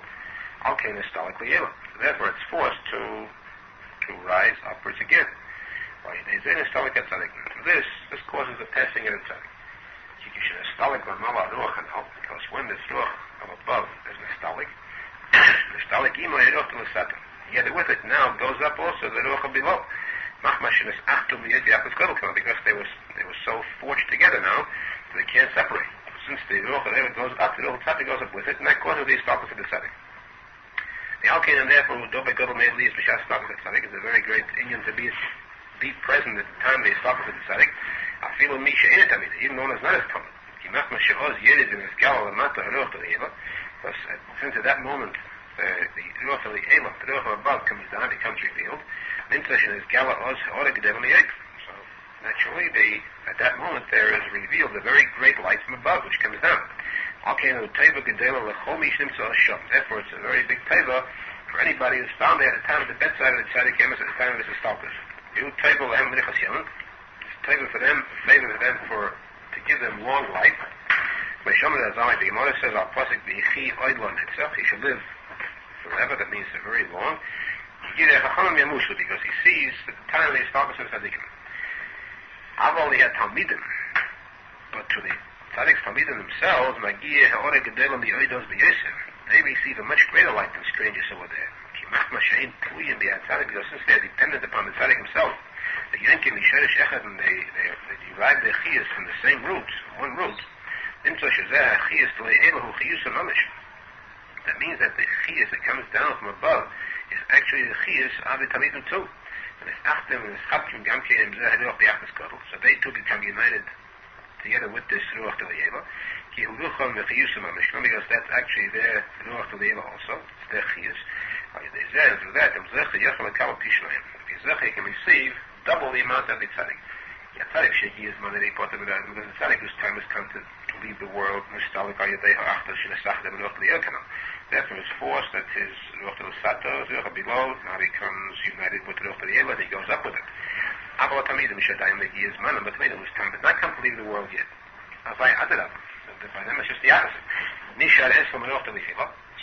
therefore it's forced to rise upwards again. This causes the passing of the tzadik. Because when this ruach of above is nostalgic, together with it now goes up also the ruach of below. Because they were so forged together now that they can't separate. Since the ruach of goes up, the ruach of tzadik goes up with it, and that causes the stalkers of the tzadik. The alkain and therefore who don't go to made leaves b'shas stalkers of the tzadik is a very great inyan to be present at the time they stalkers of the tzadik. Even though it's not as Talmud. Because since at that moment the Ruach of the Elah, the Ruach of above, comes down, becomes revealed, so naturally, at that moment there is revealed the very great light from above, which comes down. Therefore, it's a very big teva for anybody who's found there at the time of the bedside of the tzadik, at the time of his estalkus. It's a teva for them, a favor for them to give them long life. The Gemara says, "Our posek he should live forever." That means very long. Because he sees that the time of the estalkus of tzadikim. I've only had talmidim, but to the tzadik's talmidim themselves, they receive a much greater light than strangers over there. Because since they are dependent upon the tzadik himself, and they derive their chiyas from the same root, one root. That means that the chiyas that comes down from above is actually the chiyas of the talmidim too. And it's achtem and it's chabkim gamkeim zeh biachas gadol. So they too become united together with this ruach d'liyeva. Because that's actually their ruach d'liyeva also. It's their chiyas. And through that, the Zechah can receive double the amount of the tzaddik. The tzaddik is because the tzaddik whose time has come to leave the world, therefore it's forced that his ruach d'sato, ruach below, now becomes united with ruach d'liyeva, and he goes up with it. But whose time has not come to leave the world yet. By them it's just the opposite.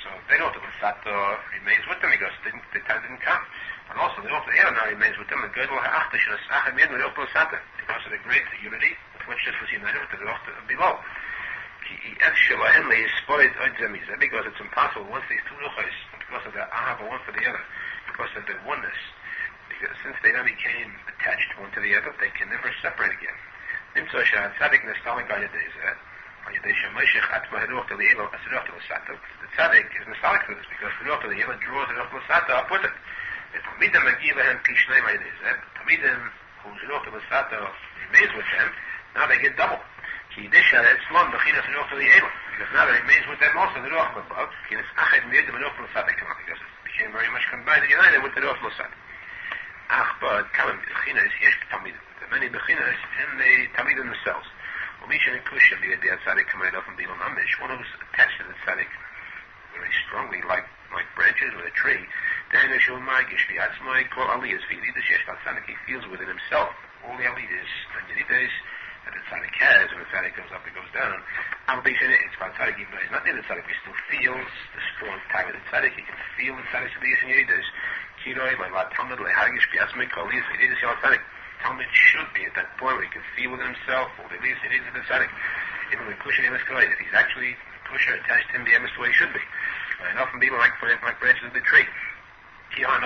So they know that the Sato remains with them because the time didn't come. And also the Ruach L'Elah now remains with them, because of the great unity with which this was united with the Ruach below. Because it's impossible once these two Ruchas, because of the Ahava one for the other, because of the oneness, because since they now became attached one to the other, they can never separate again. The tzaddik is nostalgic for this because the Ruach L'Elah draws the Ruach L'Sata up with it. The Talmidim whose Ruach L'Sata remains with them, now they get double. Because now that remains with them also the Ruach above, because it became very much combined and united with the Ruach L'Sata. But the many bechinas in the Talmidim themselves. One who's attached to the tzaddik very strongly, like branches with a tree, he feels within himself all the aliyahs and yeridas that the tzaddik has. When the tzaddik goes up, it goes down. It's about tzaddik, even though he's not near the tzaddik, he still feels the strong tie of the tzaddik. He can feel the tzaddik's aliyahs and yeridas. Talmud should be at that point where he can feel within himself all the aliyahs and yeridas of the tzaddik. Even when kusher if he's actually kusher attached to him, the emes the way he should be. And often people like branches of the tree. Because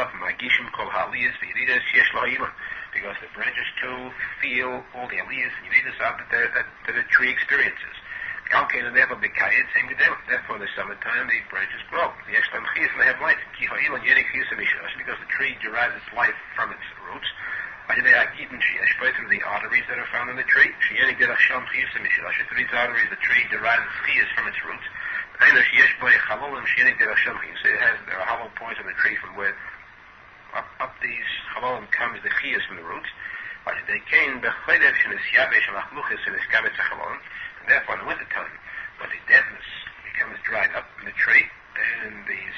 the branches too feel all the aliyahs and yeridas that the tree experiences. Therefore, in the summertime, the branches grow. They have life. Because the tree derives its life from its roots. Through the arteries that are found in the tree. Through these arteries, the tree derives its chiyas from its roots. So there are hollow points on the tree from where up these chalolim comes the chiyas from the roots. And therefore, in the winter time, when the deadness becomes dried up in the tree, and these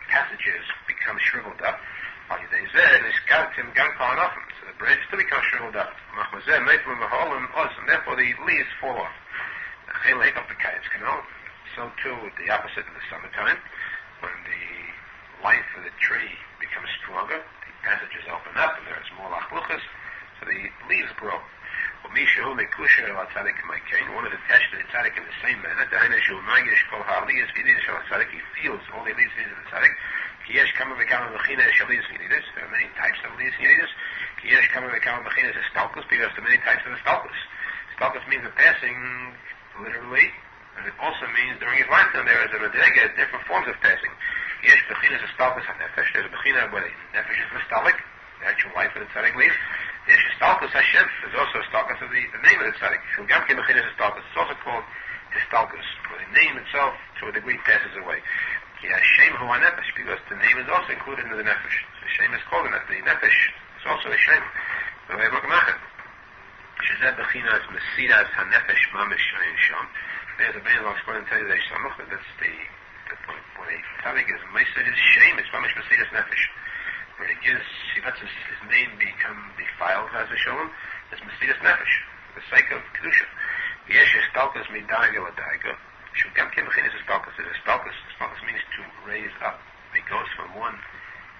passages become shriveled up, so the branch still becomes shriveled up. And therefore, the leaves fall off. So too, the opposite in the summertime, when the life of the tree becomes stronger, the passages open up, and there is more lachluchas, so the leaves grow. One is attached to the tzaddik in the same manner. He feels all the aliyahs of the tzaddik. There are many types of aliyahs and yeridas. Because there are many types of stalkus. Stalkus means a passing, literally. And it also means during his lifetime there is a medrega, different forms of passing. There's a bechina where the nefesh is nostalgic, the actual life of the tzaddik leaves. There's Histalkus Hashem. There's also Histalkus of the name of the tzadik. Shulchan Mechinas Histalkus. It's also called Histalkus. The name itself, to a degree, passes away. Hashem Hu HaNefesh, because the name is also included in the Nefesh. So Hashem is called the Nefesh. It's also Hashem. The way of Menachem. Shezeh Bechinas Mesiras HaNefesh Mamish Shayin Sham. There's a Ben Lach Squad and tell you that that's the point. When a tzadik is Mesiras, his shame is Mamish Mesiras Nefesh. When he lets his name become defiled, as we show him, it's Mesiras Nefesh, for the sake of Kedusha. Yesh Histalkus Midaiga Ladaiga. Shulchan Mechinas Histalkus. Histalkus means to raise up. It goes from one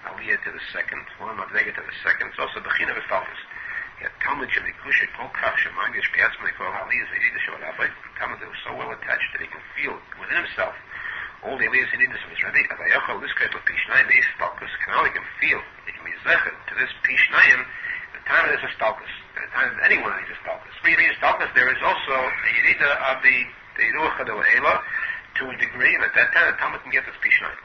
aliyah to the second, one madrega to the second. It's also Bechina Histalkus. Talmud Shemikusha Kolkach Shemangish Piatzmai Kol Aliyahs Yidid Shavalabai. Talmud is so well attached that he can feel within himself all the aliyahs he needs of his Rebbe. As Yaakov, this kind of Pishnayim, these Histalkus, can only feel, he can be zechet to this Pishnayim, the time of this Histalkus, the time of anyone needs Histalkus. When you need Histalkus, there is also a Yerida of the Ruach HaDo'ela to a degree, and at that time the Talmud can get this Pishnayim.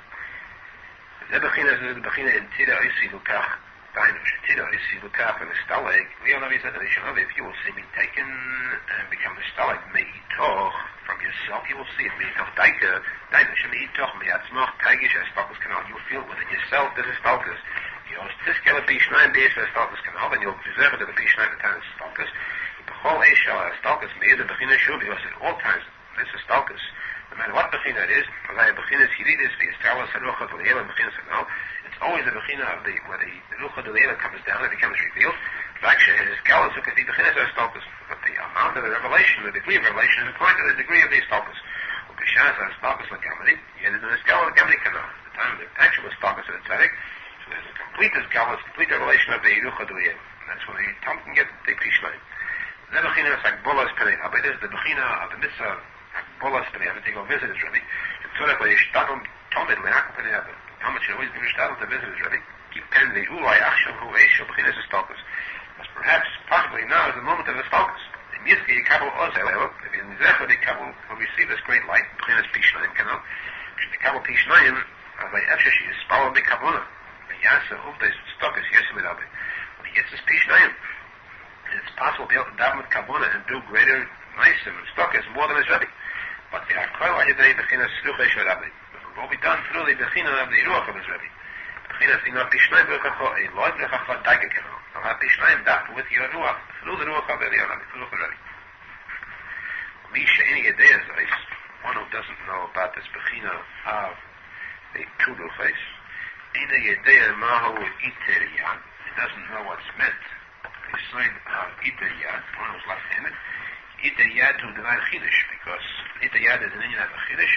The Bechina is the Bechina in Tira Oisi Lukach, Tira Oisi Lukach, and the Stalag, we all know he said that if you will see me taken and become the Stalag, Me'itoch, from yourself, you will see it. Me'itoch Daika, Me'itoch, Me'atzmoch, Taigish, Histalkus Canal, you'll feel within yourself this Histalkus. You'll Tiskele Pishnayim, this Histalkus Canal, and you'll preserve it to the Pishnayim, the time of Histalkus. Bechol Eishal, Histalkus, Me'ez, the Bechina Shuv, because at all times, this Histalkus, no matter what Bechina it is, Bechinas Hiridis, the Estalis, Haruch Zohar, Bechinas Canal, it's always the Bechina of the, where the Ruach HaDo'ela comes down, it becomes revealed. Vaksha is Galas, who can be Bechinas Histalkus, but the amount of the revelation, the degree of revelation, is according to the degree of the Histalkus. B'shas Histalkus L'Gamadi, and in the Histalkus L'Gamadi Canal, the time of the actual Histalkus of the tzadik, so there's a complete Histalkus, complete revelation of the Ruach HaDo'ela. That's when the Talmud can get the Pishnayim. The Bechina is Akbolas Penei. But it is the Bechina of the Mitzvah Akbolas Penei. To go visit his Rebbe. In Torah, where Yishtatum Talmud Menachem Mendel Schneerson. Talmud should always be Yishtatum to visit his Rebbe. Keep pen the Ulai Achshav Hu Eishel Bechina Histalkus. Because perhaps, possibly now is the moment of Histalkus. In Yizki Yikabel Ozel, if in Zecher Yikabel will receive this great light, Bechinas Pishnayim Canal. Yikabel Pishnayim, as I Efshashi is Spalal B'Kavona. Yasa Uvdes Stokus Yesim Elabe. When he gets this Pishnayim, it's possible to be able to daven with Kavona and do greater nisim and stockers more than his Rebbe. But the Akoil Ahidei Bechina Sluchesh Rebbe. It will be done through the Bechina of the Ruach of his Rebbe. Bechina Sina Pishnayim Bechacho, a Lord Bechacho Daike Keno. I'll have Pishnayim daven with your Ruach, through the Ruach of the Rebbe, through the Rebbe. Misha Ini Yedei Zais, one who doesn't know about this Bechina of the two Ruchais, Ini Yedei Mahu Iteriyah, he doesn't know what's meant. The sign of Itayad, one who's left-handed, Itayad to divine Chiddush, because Itayad is an Indian of a Chiddush,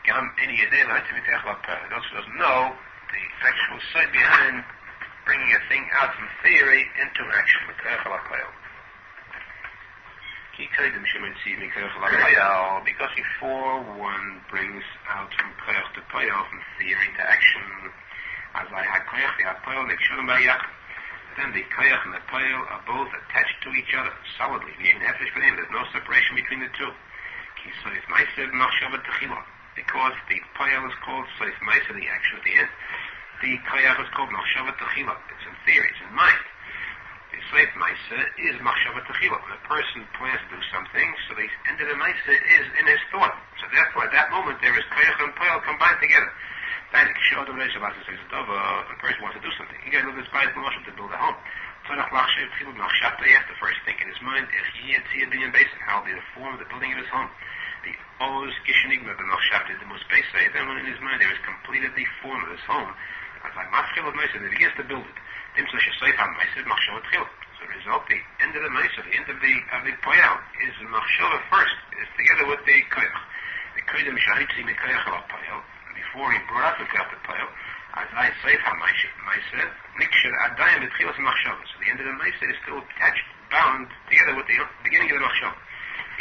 Gam Ini Yedei La'atimiteach La'peh. Those who doesn't know the actual side behind bringing a thing out from theory into action, Miteach La'peh. Because before one brings out from Koyach to Payal, from theory to action, as I had Koyach, the Payal, make sure Yaakov. Then the koyach and the payal are both attached to each other solidly. There's no separation between the two. Because the payal is called soif ma'aseh, the action at the end. The koyach is called machshavat techila. It's in theory, it's in mind. The soif ma'aseh is machshavat techila. When a person plans to do something, so the end of the ma'aseh is in his thought. So therefore, at that moment, there is koyach and payal combined together. A person wants to do something. He got to this by to build a home. He has to first think in his mind, how will be the form of the building of his home. The Oz Kishinigma, the most basic, then when in his mind there is completed the form of his home, as I mafchil of Mesa, he begins to build it. So the result, the end of the Mesa, the end of the Poyal, is the Machshava first, is together with the Koyach. The Koyach Mishahitzi Mikoyach al Poyal. Before he brought up the Koyach Poyal, as I say from Mesa, Nikshir Adayim B'tchilas Machshava. So the end of the Mesa is still attached, bound together with the beginning of the Machshava.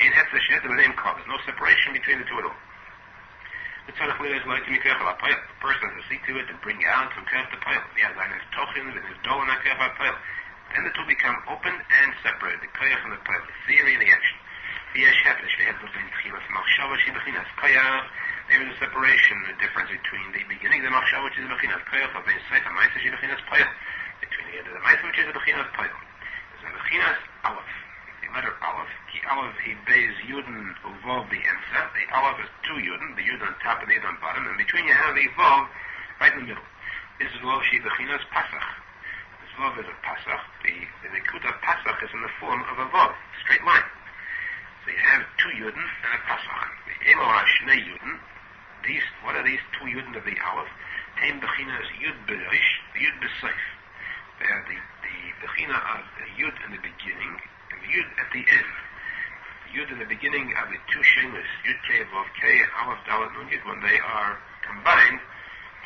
In Hetzeshet, the name called. There's no separation between the two at all. The tzarech is like to Mikoyach al Poyal. The person has to see to it to bring out from Koyach Poyal. The Azayin is Tochin, and his Dol and Koyach Poyal. Then the two become open and separated. The Koyach and the Poyal, the theory and the action. There is a separation, a difference between the beginning of the machshava, which is the Bechinas Koyach, between the end of the Ma'aseh, which is the Bechinas Poyal. Vav B'Emsa. The Aleph is 2 Yudin, the Yud on top and the Yud on bottom, and between you have the Vav right in the middle. This is Vav She Bechinas Pasach. This Vav is a Pasach. The Likutey of Pasach is in the form of a Vav, straight line. So you have 2 Yudin and a Pasach. The Elo HaShnei Yudin. What are these 2 Yudin of the Aleph? Heim Bechinas Yud B'Reish, Yud B'Seif. They are the Bechina of the Yud in the beginning and the Yud at the end. The Yud in the beginning are the 2 Shemus, Yud K, Vav K, Aleph, Dalet, Nun, Yud. When they are combined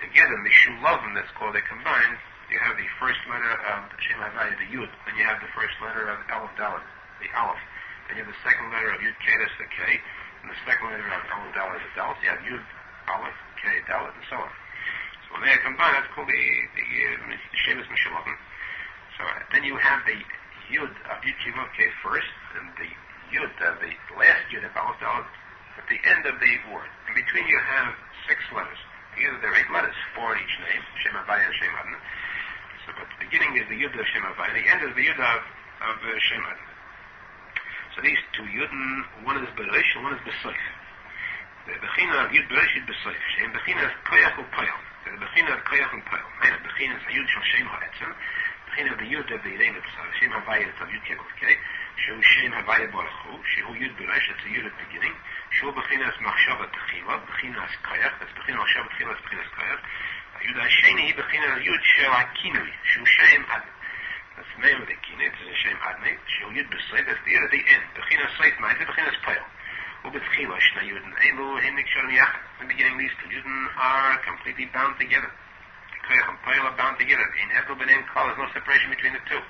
together, Mishulavim, that's called, they combine, you have the first letter of the Shem Havaya, the Yud, then you have the first letter of Aleph, Dalet, the Aleph. Then you have the second letter of Yud K, that's the K, and the second letter of Aleph, Dalet, the Dalet. You have Yud, Aleph, K, Dalet, and so on. So when they are combined, that's called the Shemus Mishulavim. So then you have the Yud of Yud K, Vav K first, and the Yud, the last Yud of Aleph, Dalet, at the end of the word. In between you have 6 letters. Together there are 8 letters, 4 in each name, Shem Havaya and Shem Adon. So but the beginning is the Yud of Shem Havaya, the end is the Yud of Shem Adon. So these 2 Yudin, one is Bereish and one is B'Seif. The Bechina of Yud Bereish is B'Seif. Shem Bechina is Koyach u'Payal. The Bechina of Koyach u'Payal. The Bechina is a Yud Shel Shem Ha'etzem. Bechina of the Yud of the name itself. Shem Havaya is of Yud K, Vav K. Shehu Shem Havaya Baruch Hu. Shehu Yud Bereish, that's a Yud at the beginning. Shehu Bechina is Machshava Techila. Bechina is Koyach. That's Bechina Machshava Techila. That's Bechina is Koyach. Yud HaSheni, Bechina Yud Shel HaKinui. Shehu Shem Adon. That's the name of the Kinui. It's a Shem Adon. Shehu Yud B'Seif. That's the Yud at the end. Bechina Seif Ma'aseh. Bechina is Payal. Ubetchila Shnei Yudin Elu Hin Nikshar Yachad. In the beginning, these 2 Yudin are completely bound together. Koyach and Payal are bound together. In Hebel B'Neim Kol, there's no separation between the 2.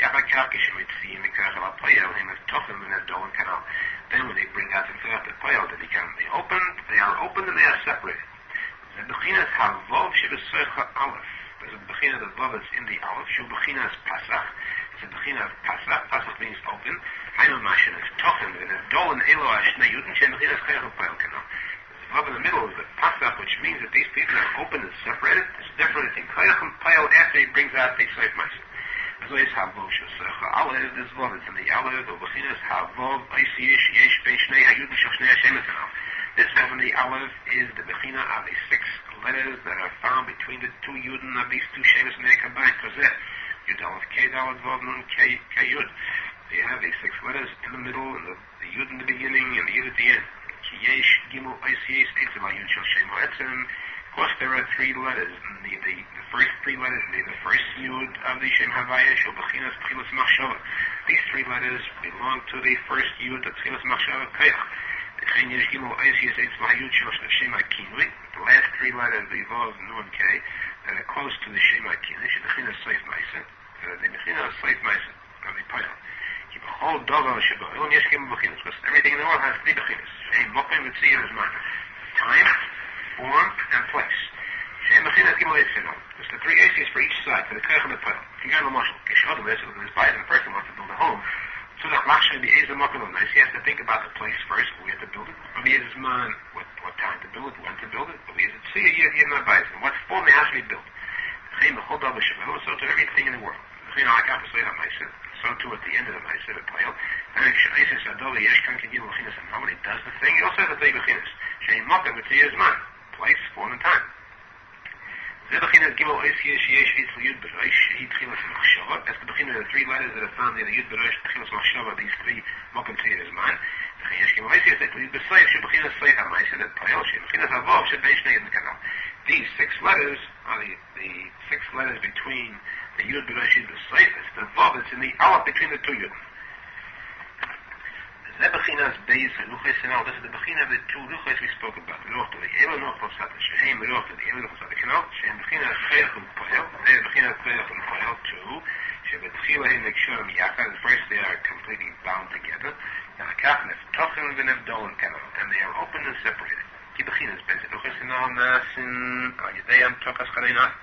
Yachad Kishim Mitzvim Koyach and Payal Him as Tochim and as Dol and Kanal. Then when they bring out the Koyach and Payal, they become they are opened and they are separated. The Bechinas Havov Shebesech Aleph. There's a Bechina that Vav is in the Aleph. Shu Bechina is Pasach. It's a Bechina of Pasach. Pasach means open. Hainu Mashin is Tochim and as Dol and Elo HaShnei Yudin Shem Bechina is Koyach and Payal Kanal. Vav in the middle is the Pasach, which means that these people are open and separated. It's different in Koyach and Payal after he brings out the Seif Mashin. As always, Havov Shebesech Aleph. This Vav is in the Aleph. The Bechina is Havov Eisiyish Yesh Ben Shnei HaYudin Shel Shnei HaShem Etzanal. This Vav in the Aleph is the Bechina of the 6 letters that are found between the 2 Yudin of these 2 Shemus and they combined. Kazeh, Yud Aleph K Dalet Vav Nun K Yud. You have these 6 letters in the middle and the Yud in the beginning and the Yud at the end. Ki Yesh Gimel Eisiyish Eitzim HaYud Shel Shem HaEtzem. Of course, there are 3 letters. The first 3 letters, the first Yud of the Shem Havaya, Shel Bechinas Tchilas Machshava. These 3 letters belong to the first Yud of Tchilas Machshava Koyach. The last 3 letters, the Vav, Nun, K, that are close to the Shem HaKinui, the Bechina Seif Ma'aseh, the Bechina Seif Ma'aseh of the Payal. Keep a whole davar sheba. Because everything in the world has 3 bechinas. Shein mokim v'tziyah is mine. Time, form, and place. Shein bechinas gimel etzino. There's the 3 aces for each side, for the koyach and the payal. If you go to the marshal, Kishadam is, when this buyer and the person wants to build a home, so that Machshay be Eza Mokim nice, he has to think about the place first, where to build it. Or he has his mind, what time to build it, when to build it. Or he has to see a year not buys it. What form it has to be built. So to everything in the world. So too at the end of the Ma'aseh Payal. And when he does the thing, he also has the 3 bechinas. Shein Mokim v'tziyah is mine. Place, form, and time. That's the Bechina of the 3 letters that are found in the Yud Bereish, Tchilas Machshava, these 3 Mokim Tziyah is mine. These 6 letters are the 6 letters between the Yud Bereish and the Seif. The Vav that's in the Aleph between the 2 Yud. This is the Bechina of the 2 Ruchos we spoke about. Ruch to the Elo, Ruch to the Shehem, Ruch to the Elo, Ruch to the Kanal, Shehem Bechina of Koyach and Payal, they Bechina of Koyach and Payal too. Shebetchila Hin Nikshar Yachad, first they are completely bound together. Yaakov Nef Tochim v'Nef Dol and Kanal, and they are open and separated. Ki Bechinas Ben Ruchos in Al Nasin, Al Yedeyam Tochas Chalayinah.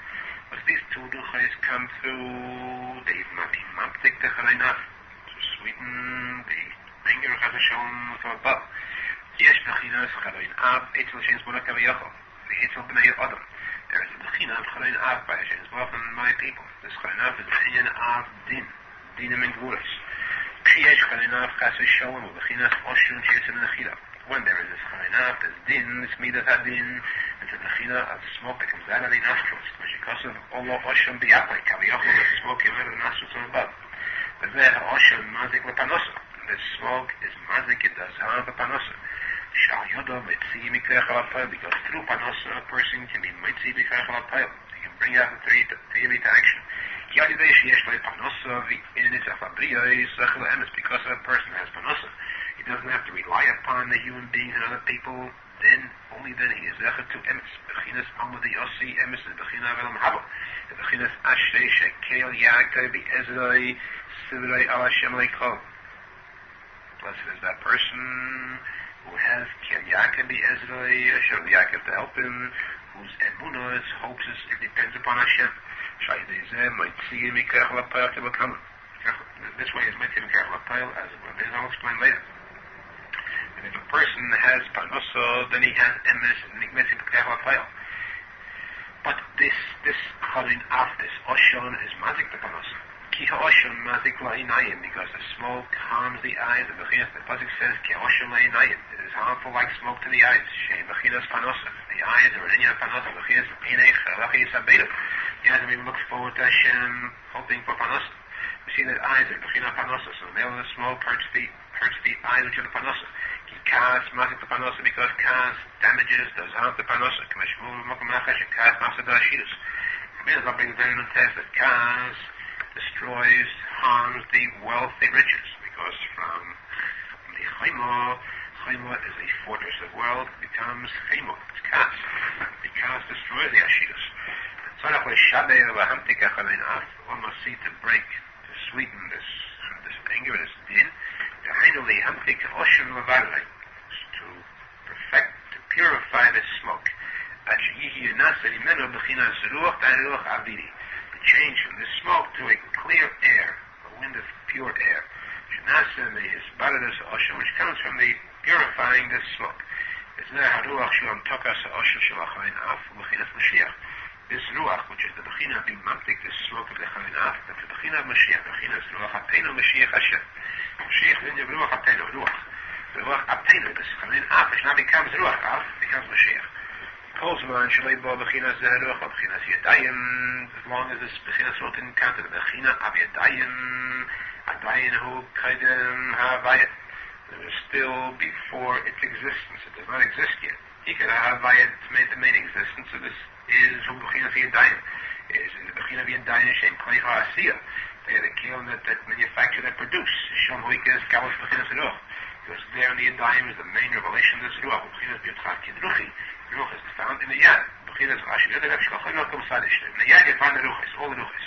As these 2 Ruchos come through, they might be Mamtik to Chalayinah, to sweeten the anger of Hashem from above. Yesh Bechinas Chalayin Av, Eitzel Shein's Borak Aviyachol, the Eitzel B'nai Adam. There is a Bechina of Chalayin Av by Shein's Borak and my people. This Chalayin Av is Bechina of Din, Dinim and Gvuras. Yesh Chalayin Av Chas V'Sholem, Bechinas Oshun Sheyitzim and Achila. when there is this charinaf, there's din, this midas hadin, it's a bechina of smoke that comes out of the nostrils. Because of Olo Osham Biapai, Kaviyachol, the smoke came out of the nostrils from above. But there, Osham Mazik Lepanosa. The smoke is Mazik, it does harm the Panosa. Shal Yodo Mitzi Mikach Alapayel, because through Panosa a person can be Mitzi Mikach Alapayel. He can bring out the theory to action. Because if a person has Panosa, he doesn't have to rely upon the human beings and other people, then only then he is echad to emes. Bechinas amudi yosi emes is bechina velam haba. Bechinas ashrei shekel Yaakov be'ezrei sivrei al Hashem leikol. Blessed is that person who has kel Yaakov be'ezrei Hashem Yaakov to help him, whose emunah, hopes, it depends upon Hashem. Shaydezeh mitziyeh mikach lapayel to become. This way is mitziyeh mikach lapayel, as I'll explain later. And if a person has panosa, then he has emes and mitzvah b'kach l'payel. But this charin af, this oshon is mazik the panosa. Ki ha'oshon mazik la'inayim, because the smoke harms the eyes. The posek says ki ha'oshon la'inayim. It is harmful like smoke to the eyes. Shein bechinas panosa. The eyes are an inyan panosa. Bechinas pinei chalachis abedu. The eyes even looks forward to Hashem, hoping for panosa. We see that eyes are bechina panosa. So the male of the smoke hurts the eyes which are the panosa. Kas mazik the panosa, because kas damages, does harm the panosa. Kameshmul mokum nachash and kas masa da Chassidus. Arizal brings down a test that kas destroys, harms the wealth, the riches, because from the chayma is a fortress of wealth, becomes chayma. It's kas. The kas destroys the Chassidus. Tzarach le'shabei v'hamtik achamin af. One must see to break, to sweeten this anger, this din. To perfect, to purify the smoke. To change from the smoke to a clear air, a wind of pure air. Which comes from the purifying the smoke. This ruach, which is the bechina of the mamtik, the smoke of the charinaf, that's the bechina of Mashiach. Bechina is ruach apenu Mashiach Hashem. Mashiach is in the ruach apenu, ruach. The ruach apenu, this charinaf, which now becomes ruach af, becomes Mashiach. Kolzman shalei bo bechina zeh ruach, bechina yadayim, as long as this bechina smoke didn't encounter the bechina of yadayim, adayin hu kaidem ha'avayat. It is still before its existence. It does not exist yet. He could have havayat made the main existence, so this is who bechina of yadayim. Is in the bechina of yadayim shem klei ha'asiyah. They are the kiln that manufacture, that produce. Shom huikas galos bechina seruch. Because there in the yadayim is the main revelation of this ruach. Bechina is b'yotchad kidruchi. The ruach is found in the yad. Bechina is Chassidut. The shkachay no kum sadish. In the yad you find the ruchis, all the ruchis.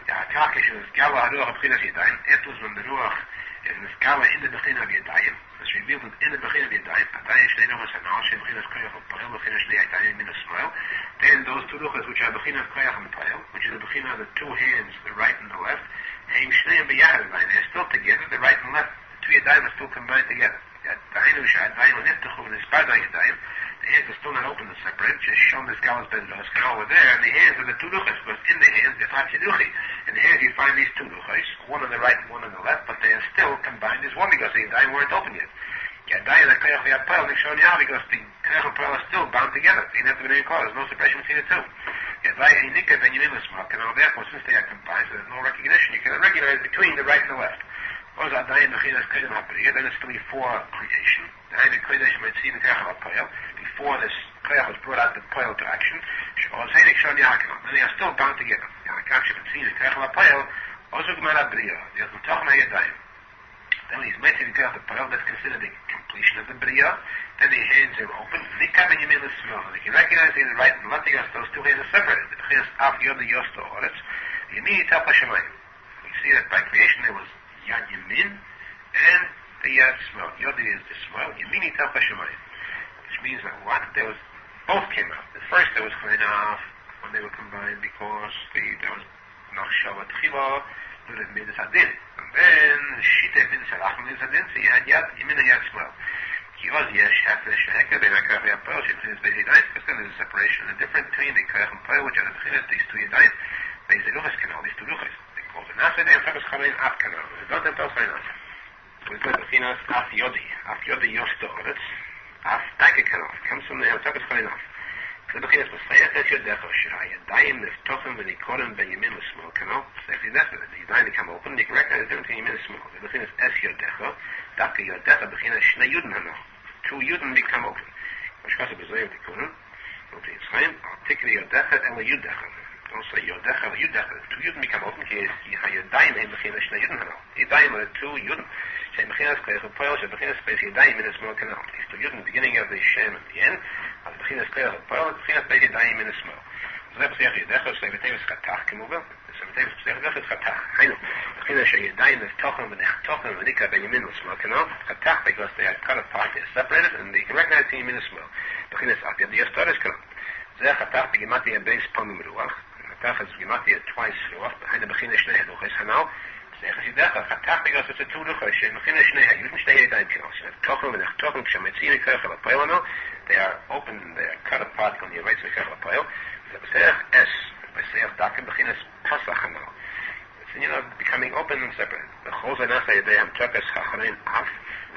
The hakakish is gala haruach bechina of yadayim. Afterwards when the ruach is in the gala in the bechina of yadayim, it's revealed in the bechina of yadayim. Adayin shnei ruchis hanal shem bechina of koyach of payel, bechina shnei yadayim min Ismael. Then those two ruchis which are bechina of koyach and payel, which is the bechina of the two hands, the right and the left, heim shnei b'yachad adayin. They're still together. The right and left, the two yadayim are still combined together. Yadayim sh'adayim l'niftachu v'nispada yadayim. The hands are still not open and separate. Just shown this galas bedros. And over there, in the hands are the two ruchis, because in the hands there's hachiduchi. In the hands you find these two ruchis, one on the right and one on the left, but they are still combined as one because the yadayim weren't open yet. Yadayim and koyach v'yapayel, they've shown now because the koyach and payel are still bound together. They didn't have to be any cause. There's no separation between the two. Yadayim inika ben yamin l'smak, and now therefore, since they are combined, so there's no recognition. You cannot regulate between the right and the left. Then it's still before creation. Before this koyach was brought out the payel to action. Then they are still bound together. Then when he's making the payel, that's considered the completion of the bria. Then the hands are open. They can recognize in the right and left, those two hands are separated. We see that by creation there was Yad Yamin and the Yad Shmal. Yodi is the Shmal. Yamini Taf HaShemayim. Which means that what? There was, both came out. At first there was Chainaf when they were combined because there was Nachshava Tchila, Lurid Midas Hadin. And then Shita Midas Halach Midas Hadin, so you had Yad Yamin and Yad Shmal. Because Yesh Hafesh Sheheka, they are Koyach V'Yapayel, Shemchin is Beis Yadayim. Because then there's a separation and a difference between the Koyach and Payel, which are the B'chinas, these two Yadayim. Beis Yadayim can all these two Luchas. Also, Nasa they have Takas Chalein Af Kanal. They don't have Takas Chalein Af. So it's like Bechinas Af Yodi. Af Yodi Yosh Toretz. af daike kanal. Comes from the Takas Chalinaf. The beginning is Messiah as Yodecha Shirayadayim Neftochim Venikorim Ben Yamin L'Smol Kanal. So if you left it, the Yadayim become open, you can recognize the difference between Yamin and Small. The beginning is Es Yodecha, Daka Yodecha, beginning is Shnei Yudin Hanal. 2 Yudin become open. Mashkasa Bezoyim Tikuney, okay, it's fine. Tikuney Yodecha Ela Yudecha. Don't say Yodecha Ela Yudecha. 2 Yudin become open, because Yadayim Ein beginning is Shnei Yudin Hanal. Yadayim are 2 Yudin. Say beginning is Kleich Poil, say beginning is Space Yadayim in a small canal. It's 2 Yudin, beginning of the Shem at the end. אז בכינס כרך הפועל, בכינס בית ידיים מן השמאל. זה פסיח ידך, סביבתיבס חתך כמובן, סביבתיבס פסיח ידך חתך. היינו, בכינס שהידיים נפתוחם ונחתוחם וניקה בין ימין לשמאל כנal, חתך, because they are cut apart, they are separated, and they can recognize the ימין לשמאל. בכינס על ידי הסטורס כנal. זה חתך בגימטיה בייס פעמים רוח, חתך אז בגימטיה twice רוח, היינו בכינס שני הדוחס הנal, חתך because it's a 2 luchos, שמכין שני היודן שתי ידיים כנal, שנפתוחם ונחתוחם, כשמציעים כרך הפועל הנal, they are open, they are cut apart on the right side of the pile. The Pesach S, Pesach Dakim, Bechinas Pasach Hanal. It's, becoming open and separate. The Chosa Nasa Yadayam Turkas Aharon Af,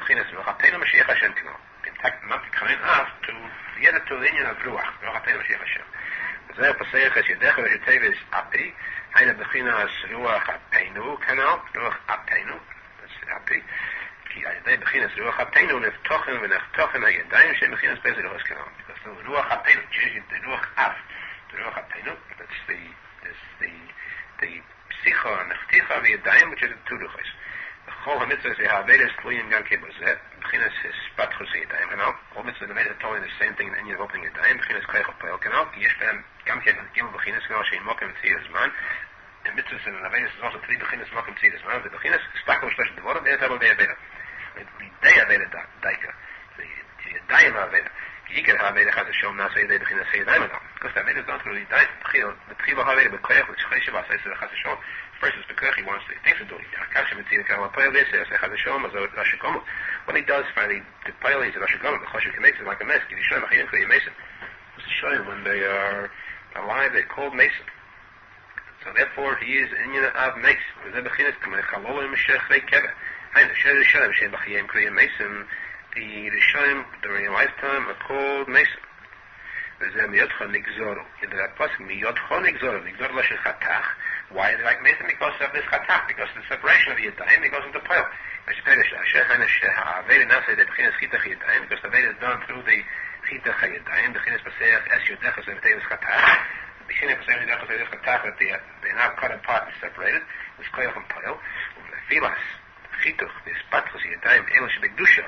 Bechinas V'chatenu Mashiach Hashem Kanal. In fact, not becoming Af to get it to the union of Ruach, V'chatenu Mashiach Hashem. The Pesach Es Yadech V'Yitevis Api, Haina Bechinas Ruach Apenu Kanal, Ruach Apenu, that's Api. הידיים בכינס רוח הפנו נפתוחן ונחתוחן הידיים שהם בכינס באיזה רוח כנal. because the רוח הפנו, changing the רוח אף, the רוח הפנו, that's the פסיכה, נחתיכה וידיים, which is the 2 רוחס. בכל המצווה זה העבדס תלויים גם כבזה, בכינס הספתחוס הידיים כנal. כל מצווה למד את תולין the same thing in any opening ידיים, בכינס כרך הפועל כנal, כי יש בהם גם כן גימל בכינס כנal שאין מוקם וציר הזמן. The mitzvahs in the Avedis is also 3 beginners mokum tzidus. Man, the beginners stakel shlosh devorim, and it's able to be the day Aveda daika, the Yadayim Aveda. Kiker Aveda has a shom nasa yadei beginners say Yadayim Adam. Because the Aveda is not really the Tchiva Aveda bekoyach, which Cheshiva says that has a shom. First is bekoyach, he wants to, he thinks to do it. Akash Mitzir Kamal Poel Veser, has a shom, as a Rashakomo. When he does finally, the Poel is a Rashakomo, the Choshev makes it like a mess, Kiri Shem, Achayim Kriya Mason. Just to show you when they are alive, they're called Mason. So therefore, he is in Av Mace. The Yerushalmi during a lifetime are called Mason. Why are they like Mason? Because of this chatach, because of the separation of the Yadayim, because of the pile. Because the Veda is done through the Chitach Yadayim, the Chinas Pasech, Es Yodech, as the chatach. The Chinas Pasech, that they are now cut apart and separated. It's Koyach and Pile. Filas, Chituch, this Patchus Yadayim, Elish Begdusha.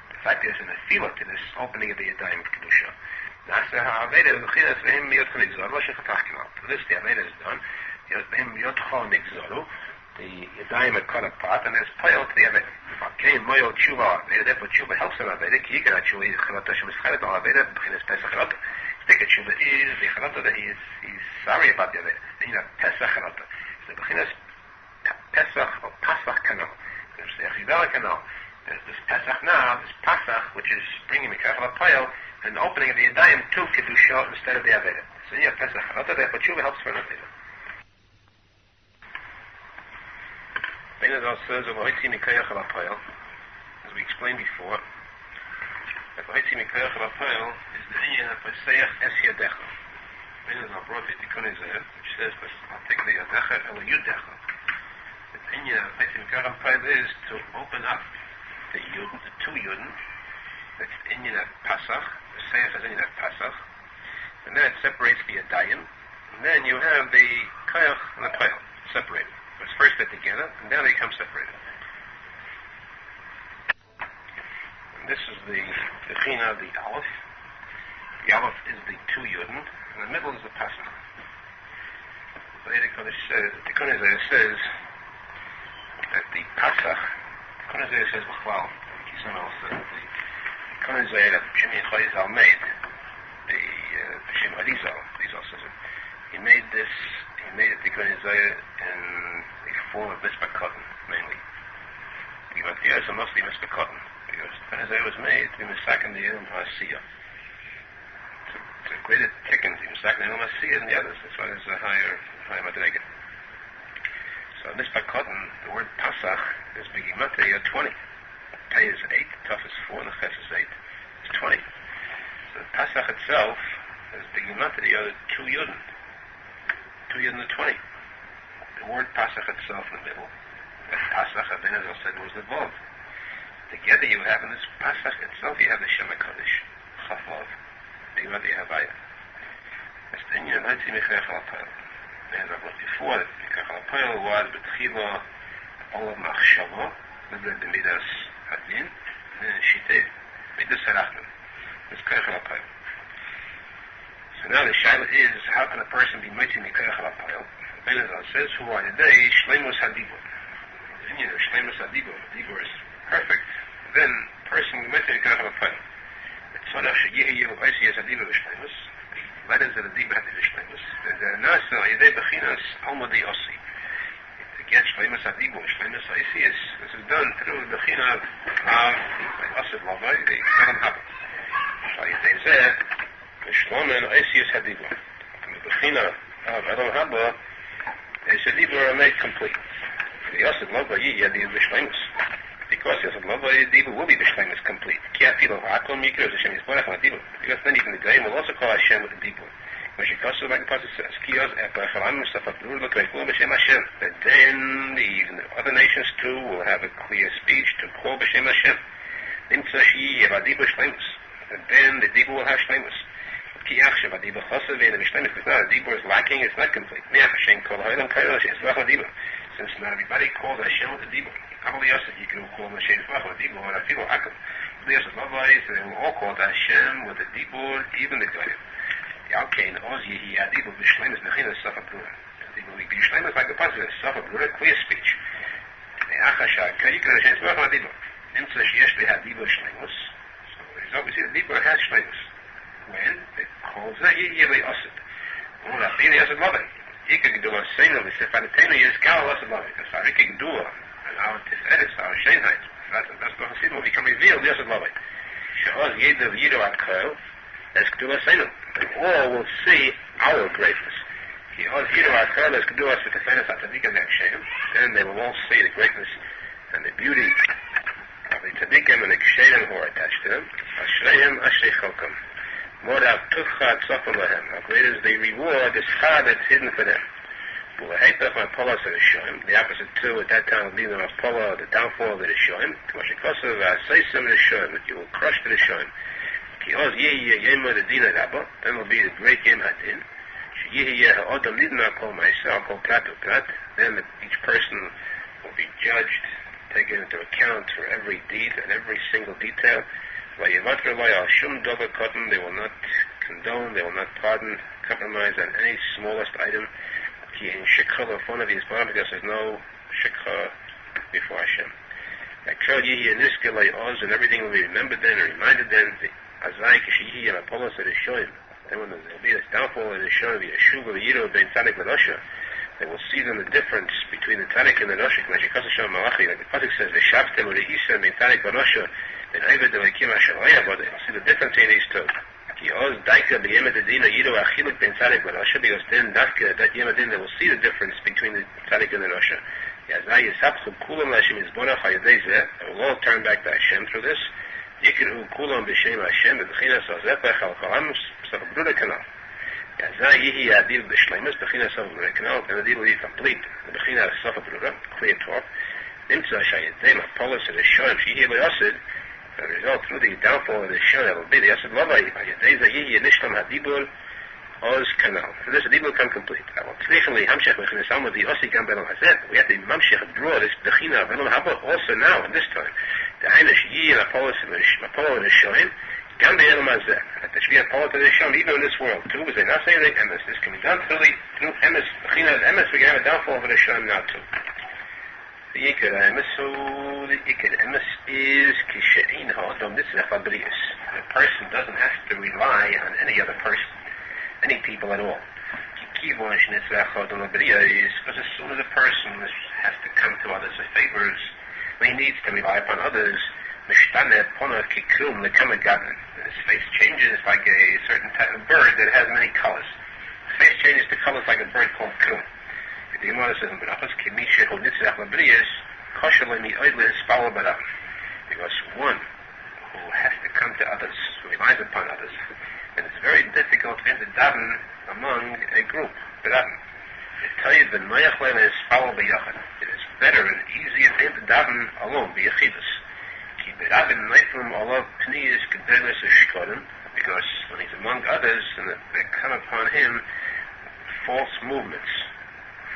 The fact is, in the Filah to this opening of the Yadayim of Kedusha. Nasa HaAveda, the Chinas Vehim Yotchon Exoru, Lo Shechatach Kinal. For this, the Aveda is done. Vehim Yotchon Exoru. The Yadayim are cut apart, and there's Pile to the Aveda. Okay, Moyo Tshuva Aveda, therefore Tshuva helps the Aveda. Ki Yikar HaTshuva is Chavruta Shem Eschelet al Aveda, B'chinas Pesach Chavruta. Sticker Tshuva is the Chavruta that he's sorry about the Aveda. And you have Pesach Chavruta. So B'chinas Pesach or Pasach Kanal. There's the Achidala Kanal. There's this Pesach now, this Pasach, which is bringing the Kachal Pile, and the opening of the Yadayim to Kedusha instead of the Aveda. So you have Pesach Chavruta, therefore Tshuva helps for an Aveda. Arizal says, as we explained before, that V'hoitzi Mikoyach HaPoel is the inyan of Pesach Es Yadecha. Arizal brought the Tikuney Zohar, which says, I'll take the Yadecha, Ela Yudecha. The inyan of V'hoitzi Mikoyach HaPoel is to open up the Yudin, the 2 Yudin. That's the inyan of Pasach. The Pesach is inyan of Pasach. And then it separates the Yadayim. And then you have the Koyach and the Poel separated. It's first put together, and then they become separated. And this is the China, the Aleph. The Aleph is the 2 Yudin, and the middle is the Pasach. The Tikuney Zohar says that the Pasach, Tikuney Zohar says, well, the Tikuney Zohar that Arizal made, the Shem Arizal says it. He made it Tikuney Zohar in the form of Mitzvah Cotton, mainly. But the others are mostly Mitzvah Cotton, because Tikuney Zohar was made to be Misakin the Yom HaSiyah. To equate it Tikkun, to be Misakin the Yom HaSiyah than the others. That's why there's a higher Madrega. So Mitzvah Cotton, the word Pasach is Begimatria 20. Pei is 8, Tuf is 4, and the Ches is 8. It's 20. So the Pasach itself is big enough to the other 2 Yudin. 2 Yudin to 20. The word Pasach itself in the middle. The Pasach, Rabbi Nachman said, was the Vav. Together you have in this Pasach itself, you have the Shem HaKadosh, Chavav. Together you have Ayah. That's the Inyan, I see Mechach HaLapayel. As I was before, Mechach HaLapayel was B'tchila all of Machshava, Libra B'midas Hadin, and then Shiteh, Midas HaRachman. That's Mechach HaLapayel. So now the Shaila is, how can a person be mighty Mechach HaLapayel? Rabbi Nachman says, who are today, Shleimus HaDibur. The Inyan of Shleimus HaDibur, Dibur is perfect, then person will make a kachapayel. It's not actually yehi yehu oisi as a diva v'shleimus. The letters of the diva have the v'shleimus. The nasa yedei bechinas almadi osi. To get shleimus adibu, shleimus oisi is, this is done through the bechina of osid lavai, the kalam haba. So yedei zeh, v'shlomen oisi is hadibu. And the bechina of kalam haba, is hadibu are made complete. The osid lavai yedi v'shleimus. Because yes, Allah will be the Shleimus complete. Because then even the Goyim will also call Hashem with the Dibur. Moshe Feinstein, like the Pasuk says, that then even the other nations too will have a clear speech to call B'Shem Hashem. And then the Dibur will have Shleimus. Because now the Dibur is lacking, it's not complete. Since not everybody calls Hashem with the Dibur. You can call Moshe Feinstein with the Dibur, and I feel Akum. So they will all call Hashem with the Dibur, even the Goyim. Okay, and Oz Yehi Adibur B'Shleimus Mechinas Safa Brura. The Dibur will be Shleimus like the Pasuk, Safa Brura, clear speech. You can Hashem Feinstein with the Dibur. And so Yesh Behadibur Shleimus. So it's obviously the Dibur has Shleimus. When it calls that Yehi Osid. Oh, that Bili Osid Lovin. You can do a single, the Sefanatena is Gal Osid Lovin. Because our Ikik Dua, and our Tifedis, our Shenheit. That's the Chassidut will become revealed, the Osid Lovin. She'oz Yedav Yido Adkel, as Kedua Senu. All will see our greatness. She'oz Yido Adkel, as Kedua Sefenis Atzadik and Akshem. Then they will all see the greatness and the beauty of the Tzadikim and the Kshedim who are attached to them. Ashreim Ashrei Chalkam. How great is the reward, the schar that's hidden for them. The opposite too, at that time, leaving of Pala, the downfall of the Rishoim. That you will crush the Rishoim. Then will be the great Yom Hadin. Then each person will be judged, taken into account for every deed and every single detail. They will not condone, they will not pardon, compromise on any smallest item. Because there's no shikha before Hashem. And everything will be remembered then and reminded then. Then when there will be this downfall of the Shon, the Yeshuva, the Yido, Ben Tzadik, and Rasha, they will see then the difference between the Tzadik and the Rasha. Like the Pasuk says, the Shavtem or the Isa, Ben Tzadik, and Rasha, and Eivet, the Lekim, Hashem, but they will see the difference in these two. Because then Dafka, that Yemadin, they will see the difference between the Tzadik and the Rasha. They will all turn back to Hashem through this. Yikiru kulam b'shem Hashem b'chinas hazepech al chalam b'savruta kanal. Yihi adil b'shleimus b'chinas hazepech kanal, and the deal will be complete. The b'chinas hazepech clear talk. Nimtza shayedem apolos of the shoyim shehi b'yasid. The result through the downfall of the shoyim will be the yasid lavai. Yedeza yihi nishtam hadibur oz kanal. For this, the deal will come complete. We have to draw this b'china v'lam haba also now in this time. The Heinish Yi and Apollo and the Shoim, Gam Be'elam Hazeh. That there should be Apollo to the Shoim, even in this world, too, because they're not saying the Emes. This can be done through Emes. B'china of Emes, we can have a downfall for the Shoim now, too. The Yikar Emes, so the Yikar Emes is Kishe'in Ha'adam Nitzrech Abrius. The person doesn't have to rely on any other person, any people at all. Because as soon as a person has to come to others for favors, he needs to rely upon others. His face changes like a certain type of bird that has many colors. His face changes to colors like a bird called krum. The Gemara says, because one who has to come to others, who relies upon others. And it's very difficult for him to daven among a group. It is better and easier for him to daven alone, b'yachidus. Because when he's among others, and they come upon him false movements,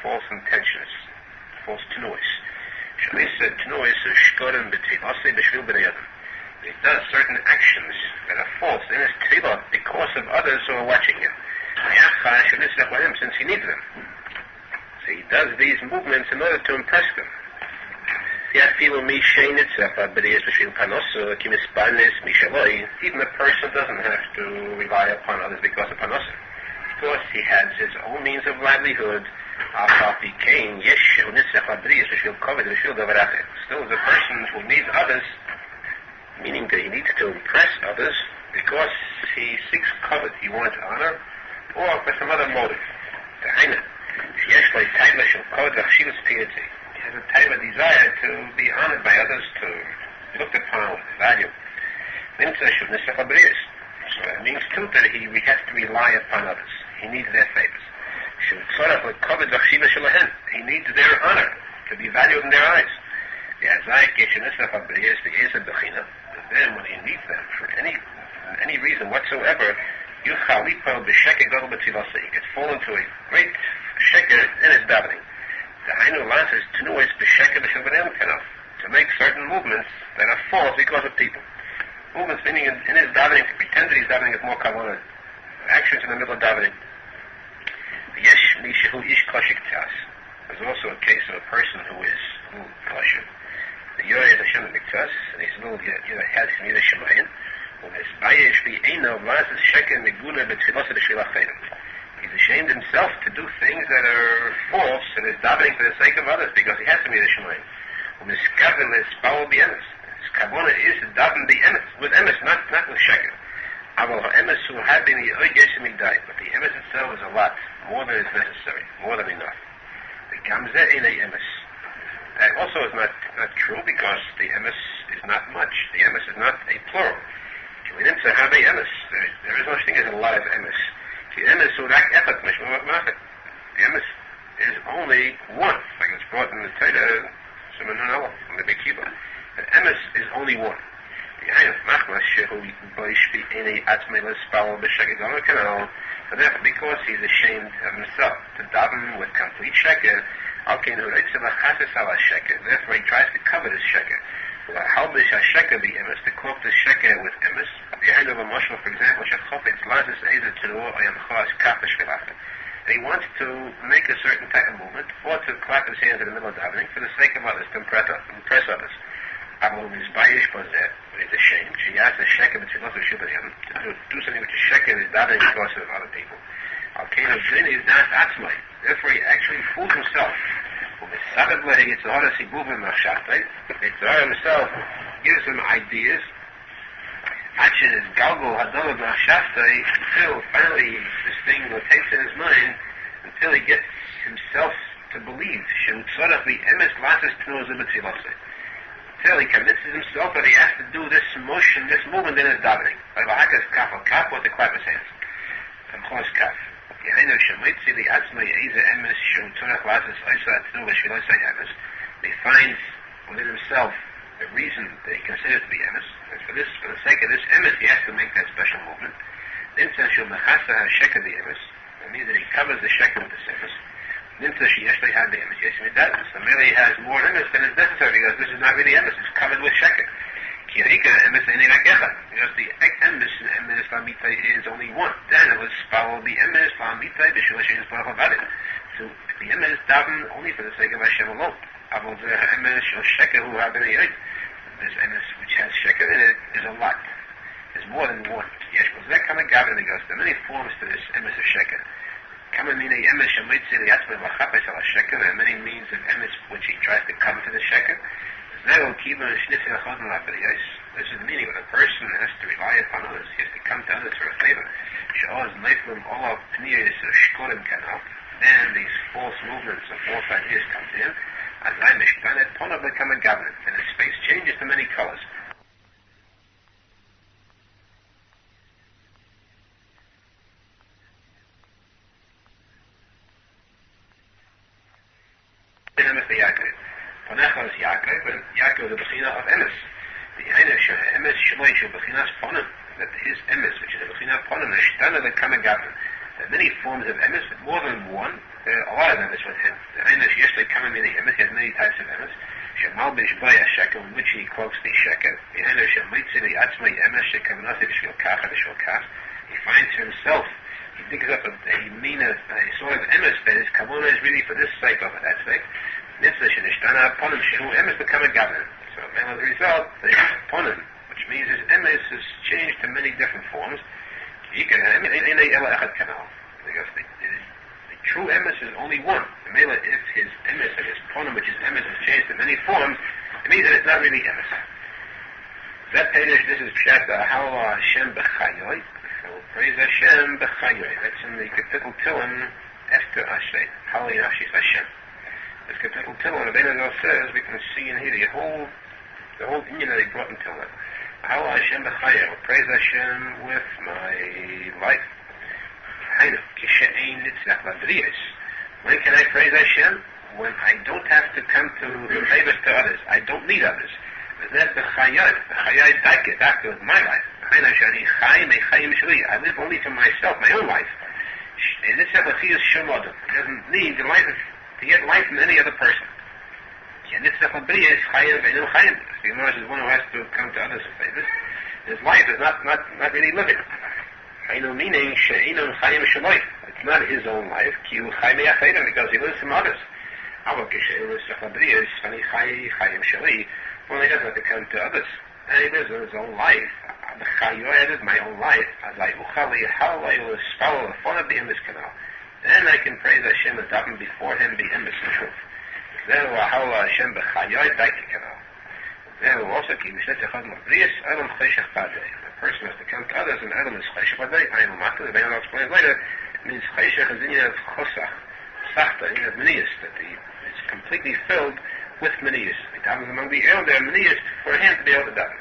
false intentions, false tenuis. He does certain actions that are false in his tefillah because of others who are watching him. Since he needs them. So he does these movements in order to impress them. Even a person doesn't have to rely upon others because of panosim. Because he has his own means of livelihood. Still, as a person who needs others, meaning that he needs to impress others because he seeks covet, he wants honor, or for some other motive. He has a type of desire to be honored by others, to be looked upon with value. So that means too that he has to rely upon others. He needs their favors. He needs their honor to be valued in their eyes. Then when he needs them for any reason whatsoever, he could fall into a great sheker in his davening. To make certain movements that are false because of people. Movements meaning in his davening to pretend that he's davening is more kavana. Actions in the middle of davening. There's also a case of a person who is a little kosher. The Yored Hashem Miktas, and he's a little has Shmira Shemayin. He's ashamed himself to do things that are false and is davening for the sake of others because he has to be the Shemayin. His kavana is to daven the emes, with emes, not with sheker. But the emes itself is a lot, more than is necessary, more than enough. That also is not true because the emes is not much. The emes is not a plural. There is no such thing as a lot of emes. The emes is only one, like it's brought in the Torah, from the Big Kiva. The emes is only one. So therefore, because he's ashamed of himself to daven with complete sheker, therefore he tries to cover his sheker. To cloak the sheker with emes. Behind of a mashal, for example, and he wants to make a certain type of movement, or to clap his hands in the middle of davening for the sake of others, to impress others. But he's ashamed. She has a sheker, but she loves to do something which is sheker is davening because of other people. Therefore, he actually fools himself. Yitzhar himself gives him ideas. Until finally this thing takes in his mind, until he gets himself to believe. Until he convinces himself that he has to do this motion, this movement in his davening. Like kaf, or to clap his hands. Kaf. He finds within himself the reason that he considers to be emes, and for the sake of this emes, he has to make that special movement. That means that he covers the sheker with the emes. So merely he has more emes than is necessary, because this is not really emes, it's covered with sheker. Because the emes is only one. Then it was follow the emes so the emes daven only for the sake of Hashem alone. This emes which has sheker in it is a lot. There's more than one. There are many forms to this emes of sheker. There are many means of emes which he tries to come to the sheker. This is the meaning when a person has to rely upon others. He has to come to others for a favor. Then these false movements and false ideas come to him. And his face changes to many colors. Yaakov. Ponecha is Yaakov, and Yaakov is the bechina of emes. The emes shaloi shel bechinas ponim, that his emes, which is the bechina ponim, the shtana that come again. There are many forms of emes, but more than one. There are a lot of emes with him. The emes yesterday coming in the emes, he has many types of emes. Shemal b'shbay a shekel, in which he quotes the shekel. The emes shemitzi the atzmai emes shekavanasi b'shvil kach and b'shvil kach. He finds himself. He digs up a sort of emes that his kavona is really for this sake of that sake. Nitzah shenishtana ponim shehu emes become a governor. So as a result, the ponim, which means his emes is changed to many different forms. He can have because the true emes is only one. The mela, if his emes and his ponim, which is emes, is changed to many forms, it means that it's not really emes. That page, this is Pshat Ha'ala Hashem B'chayoy. Praise Hashem B'chayoy. That's in the Kapitel Tilim Esther Ashrei. Ha'ala Yashis Hashem. This Kapitel Tilim, the Arizal says, we can see in here the whole union that he brought into it. Ha'ala Hashem B'chayoy. Praise Hashem with my life. When can I praise Hashem? When I don't have to come to the favors to others. I don't need others. That's the chayai. The chayai daike, that was my life. I live only for myself, my own life. He doesn't need the life to get life from any other person. The Gemara is one who has to come to others for favors. His life is not really living. Meaning, it's not his own life, because he lives from others. When he doesn't have to come to others, and he lives in his own life, my own life, then I can praise Hashem and daven before him, be him, the truth. Also, the person has to come to others, and Adam is cheshach b'day. I am a matter. The I'll explain later. It means cheshach is in of chosach, sachta, in of meniyus, that it's completely filled with meniyus. It happens among the elder meniyus for him to be able to daven.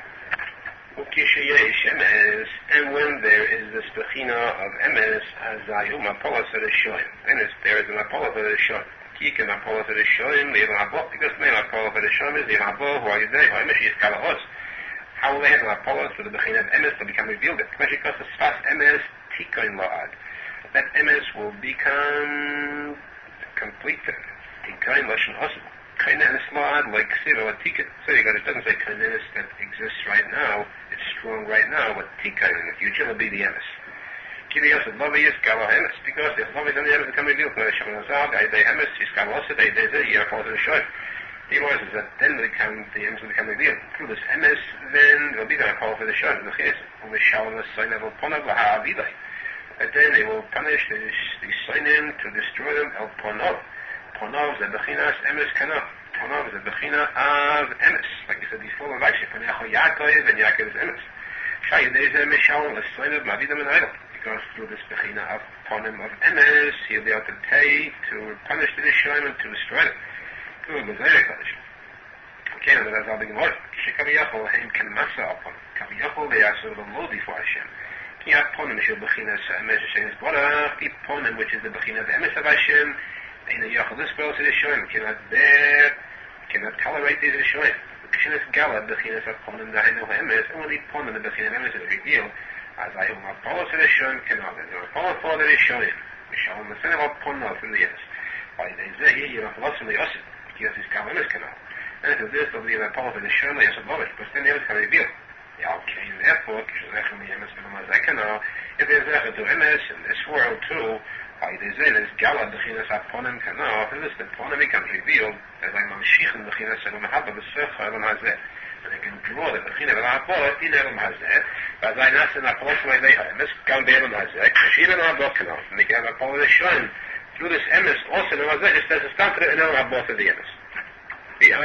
And when there is this bechina of emes, as ayum apolos of the shoyim, then there is an apolos of the shoyim. Kik and apolos of the shoyim, the Abo, because the main apolos of the shoyim is the Abo, who are you there, who are you kalahos. How will they have an apolos for the bechina of emes to become revealed? Because the sfas emes tikoin lo'ad. That emes will become complete. Tikoin lashon osm. Kainenis lo'ad like ksiva or tikkun. So it doesn't say kainenis that exists right now. It's strong right now, but tikoin in the future will be the emes. Because the love is gala emes. Because the love is on the emes become revealed. They emes is gala also they fall to the shoy. The words is that then the emes will become revealed. Through this emes, then there will be the call for the shoy. The chis umeshal the sign of ponav laha'avidai. And then they will punish the signim to destroy them el ponav. Ponav is the bechinas emes kana. Ponav is the bechina of emes. Like you said before, like Shepanecho Yaakov and Yaakov is emes. Shai there's a meshal the sign of mavidam and idol. Because through this bechina of ponim of emes, he'll be able to take to punish the shoyim and to destroy them. Okay, now that's all the Gemara. Shekaviyachol heim ken masa upon. Kaviyachol they are sort of a low before Hashem. Kiyat ponim is your bechina emes Hashem is borach. The ponim which is the bechina of emes of Hashem. Ein yachol this spells to the shoyim. Cannot bear, cannot tolerate these shoyim. Kishinas gala bechina of ponim the heinu emes. And when the ponim the bechina of emes is revealed, as I am Apollo to the shoyim cannot. There's no Apollo for the shoyim. Mishalom the sin of ponim from the emes. By they say here you have lost in the osid. Because his kavanas cannot. And if this will be an Apollo for the shoyim, they have love it. But then the emes can reveal. Therefore, if there's echa to emes in this world too, by the zin is gala bechinas aponim kana. If this the ponim becomes revealed, as I mamshichin bechinas elam haba b'secha elam hazeh. And they can draw the bechina of Apollo in elam hazeh. But I not in Apollo for they emes gam be'elam hazeh. Kashiv elam haba kana. And they can have Apollo the shoyim through this emes also elam hazeh. Just as a stamper in elam haba for the emes. Through this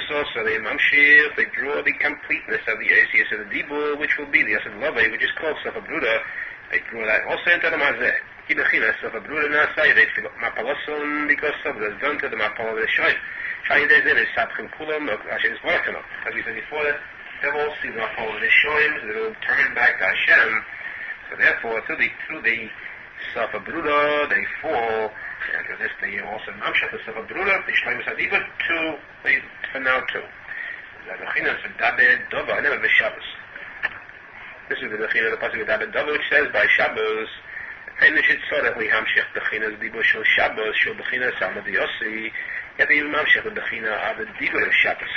emes also they mamshich, they draw the completeness of the Asius of the Dibur, which will be the Asad Love, which is called Safabruda. They draw that also into the Mazeh. Kibachina Safabruda Nasai, they feel Mapalason because Sabra is done to the Mapala of the Shoy. Shai Dezin is Sapchim Kulam, Hashem is Barakano. As we said before, they will see the Mapala of the Shoy, they will turn back to Hashem. So therefore, through the Safa Bruda, they fall, and for this they also Mamshach, the Safa Bruda, the Shleimus Adiba, for now two. The Bechinas of Dabed Dova, never the Shabbos. This is the Bechina of the posek of Dabed Dova, which says by Shabbos, Finish it so that we Hamshach Bechinas Dibu Shul Shabbos, Shul Bechinas Amadi Yossi, yet even Mamshach the Bechina of the Dibu of Shabbos.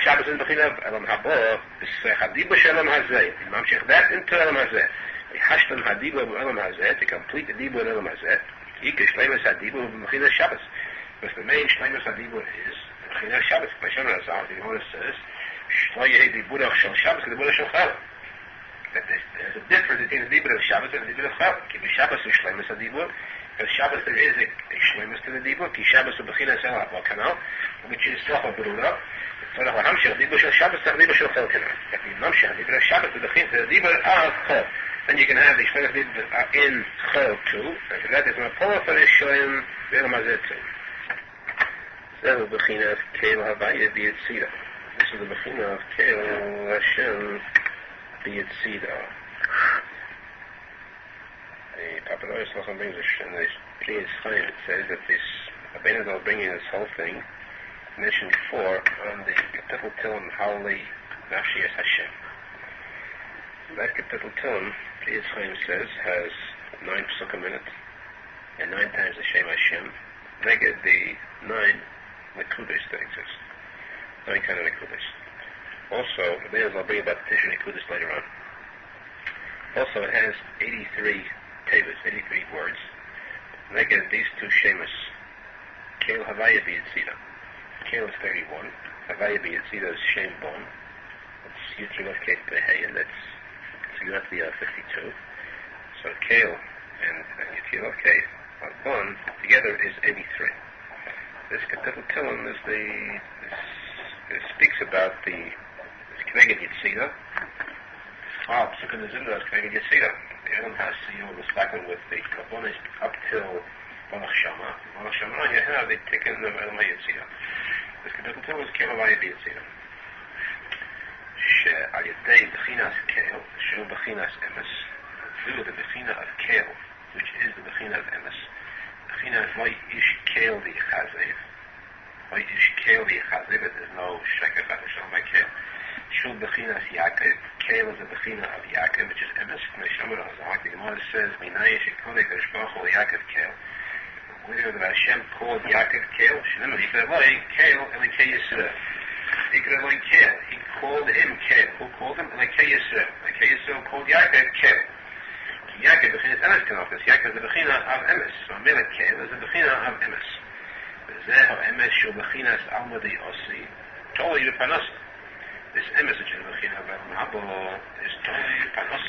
Shabbos is the Bechina of Elam Haba, the Hadibu Shalom Hazeh, Mamshach that into Elam Hazeh. We Hashtam Hadibu of Elam Hazeh to complete the Dibu of Elam Hazeh. Ika Shleimus Hadibu of Bechina Shabbos. Because the main Shleimus Hadibu is Bechina Shabbos. My Shem Arizal, the Gemara says, Shloye Diburach Shal Shabbos and Diburach Shal Chal. That there's a difference between the Dibur of Shabbos and the Dibur of Chal. Ki Shabbos is Shleimus Hadibu. Because Shabbos there is a Shleimus to the Dibur. Ki Shabbos of Bechina Sel HaBal Kanal, which is Safa Bruda. So the Hamshach Dibur Shal Shabbos and Dibur Shal Chal Kanal. That the Hamshach Dibur of Shabbos to the Dibur of Chal. Then you can have the Shleimus Dibur in Chal too. And for that is my power for the Shoyim Ve'elam Hazeh too. So the Bechina of Keil Havaya B'Yitzira. This is the Bechina of Keil Hashem B'Yitzira. The Papa Rosenfeld brings in this Pliyas Chaim. It says that this Arizal bringing this whole thing mentioned before on the Kapitel Tilim Howli Nafshiyas Hashem. That Kapitel Tilim, Pliyas Chaim says, has 9 psukim in it, and 9 times the Shem Hashem. Neged the 9 Likutey that exist. 9 kind of Likutey. Also, I'll bring about the Tikuney Zohar later on. Also, it has 83 tables, 83 words. Neged these two Shemus. Keil Havaya B'Yitzira. Keil is 31. Havaya B'Yitzira is Shem Bon. That's Yitzir of Keil Behei, and that's exactly 52. So Keil and Yitzir of Keil Bon together is 83. This Kapitel Tilim is it speaks about the Kneged Yitzira. Tikuney Zohar is Kneged Yitzira. The Elam has to was starting with the Kabbalah up till Malach Shama. Malach Shama, you have the Tikkun of Elam Yitzira. This Kapitel Tilim is Keil Havaya B'Yitzira. She'al Yedei Bechinas Keil, She'u Bechinas Emes, through the Bechina of Keil, which is the Bechina of Emes. Bechina of Moy Ish Keil V'Yichazev. Moy Ish Keil V'Yichazev, but there's no Sheker Chadashon by Keil. Shul Bechinas Yaakov. Keil is the Bechina of Yaakov, which is Emes. The Gemara says, Minayish Ekonei Kadosh Baruch Hu Yaakov Keil. Where the Hashem called Yaakov Keil, Shnimah Yikreloi Keil Elikei Yisrael. Yikreloi Keil. He called him Keil. Who called him? Elikei Yisrael. Elikei Yisrael called Yaakov Keil. Yaakov Bechinas Emes Kanal, because Yaakov is the Bechina of Emes. So Melech Keil is the Bechina of Emes. Zeho Emes Shul Bechinas Almadi Osi. Totally Panos. This Emes, which is the Bechina of Elam Haba, is totally Panos.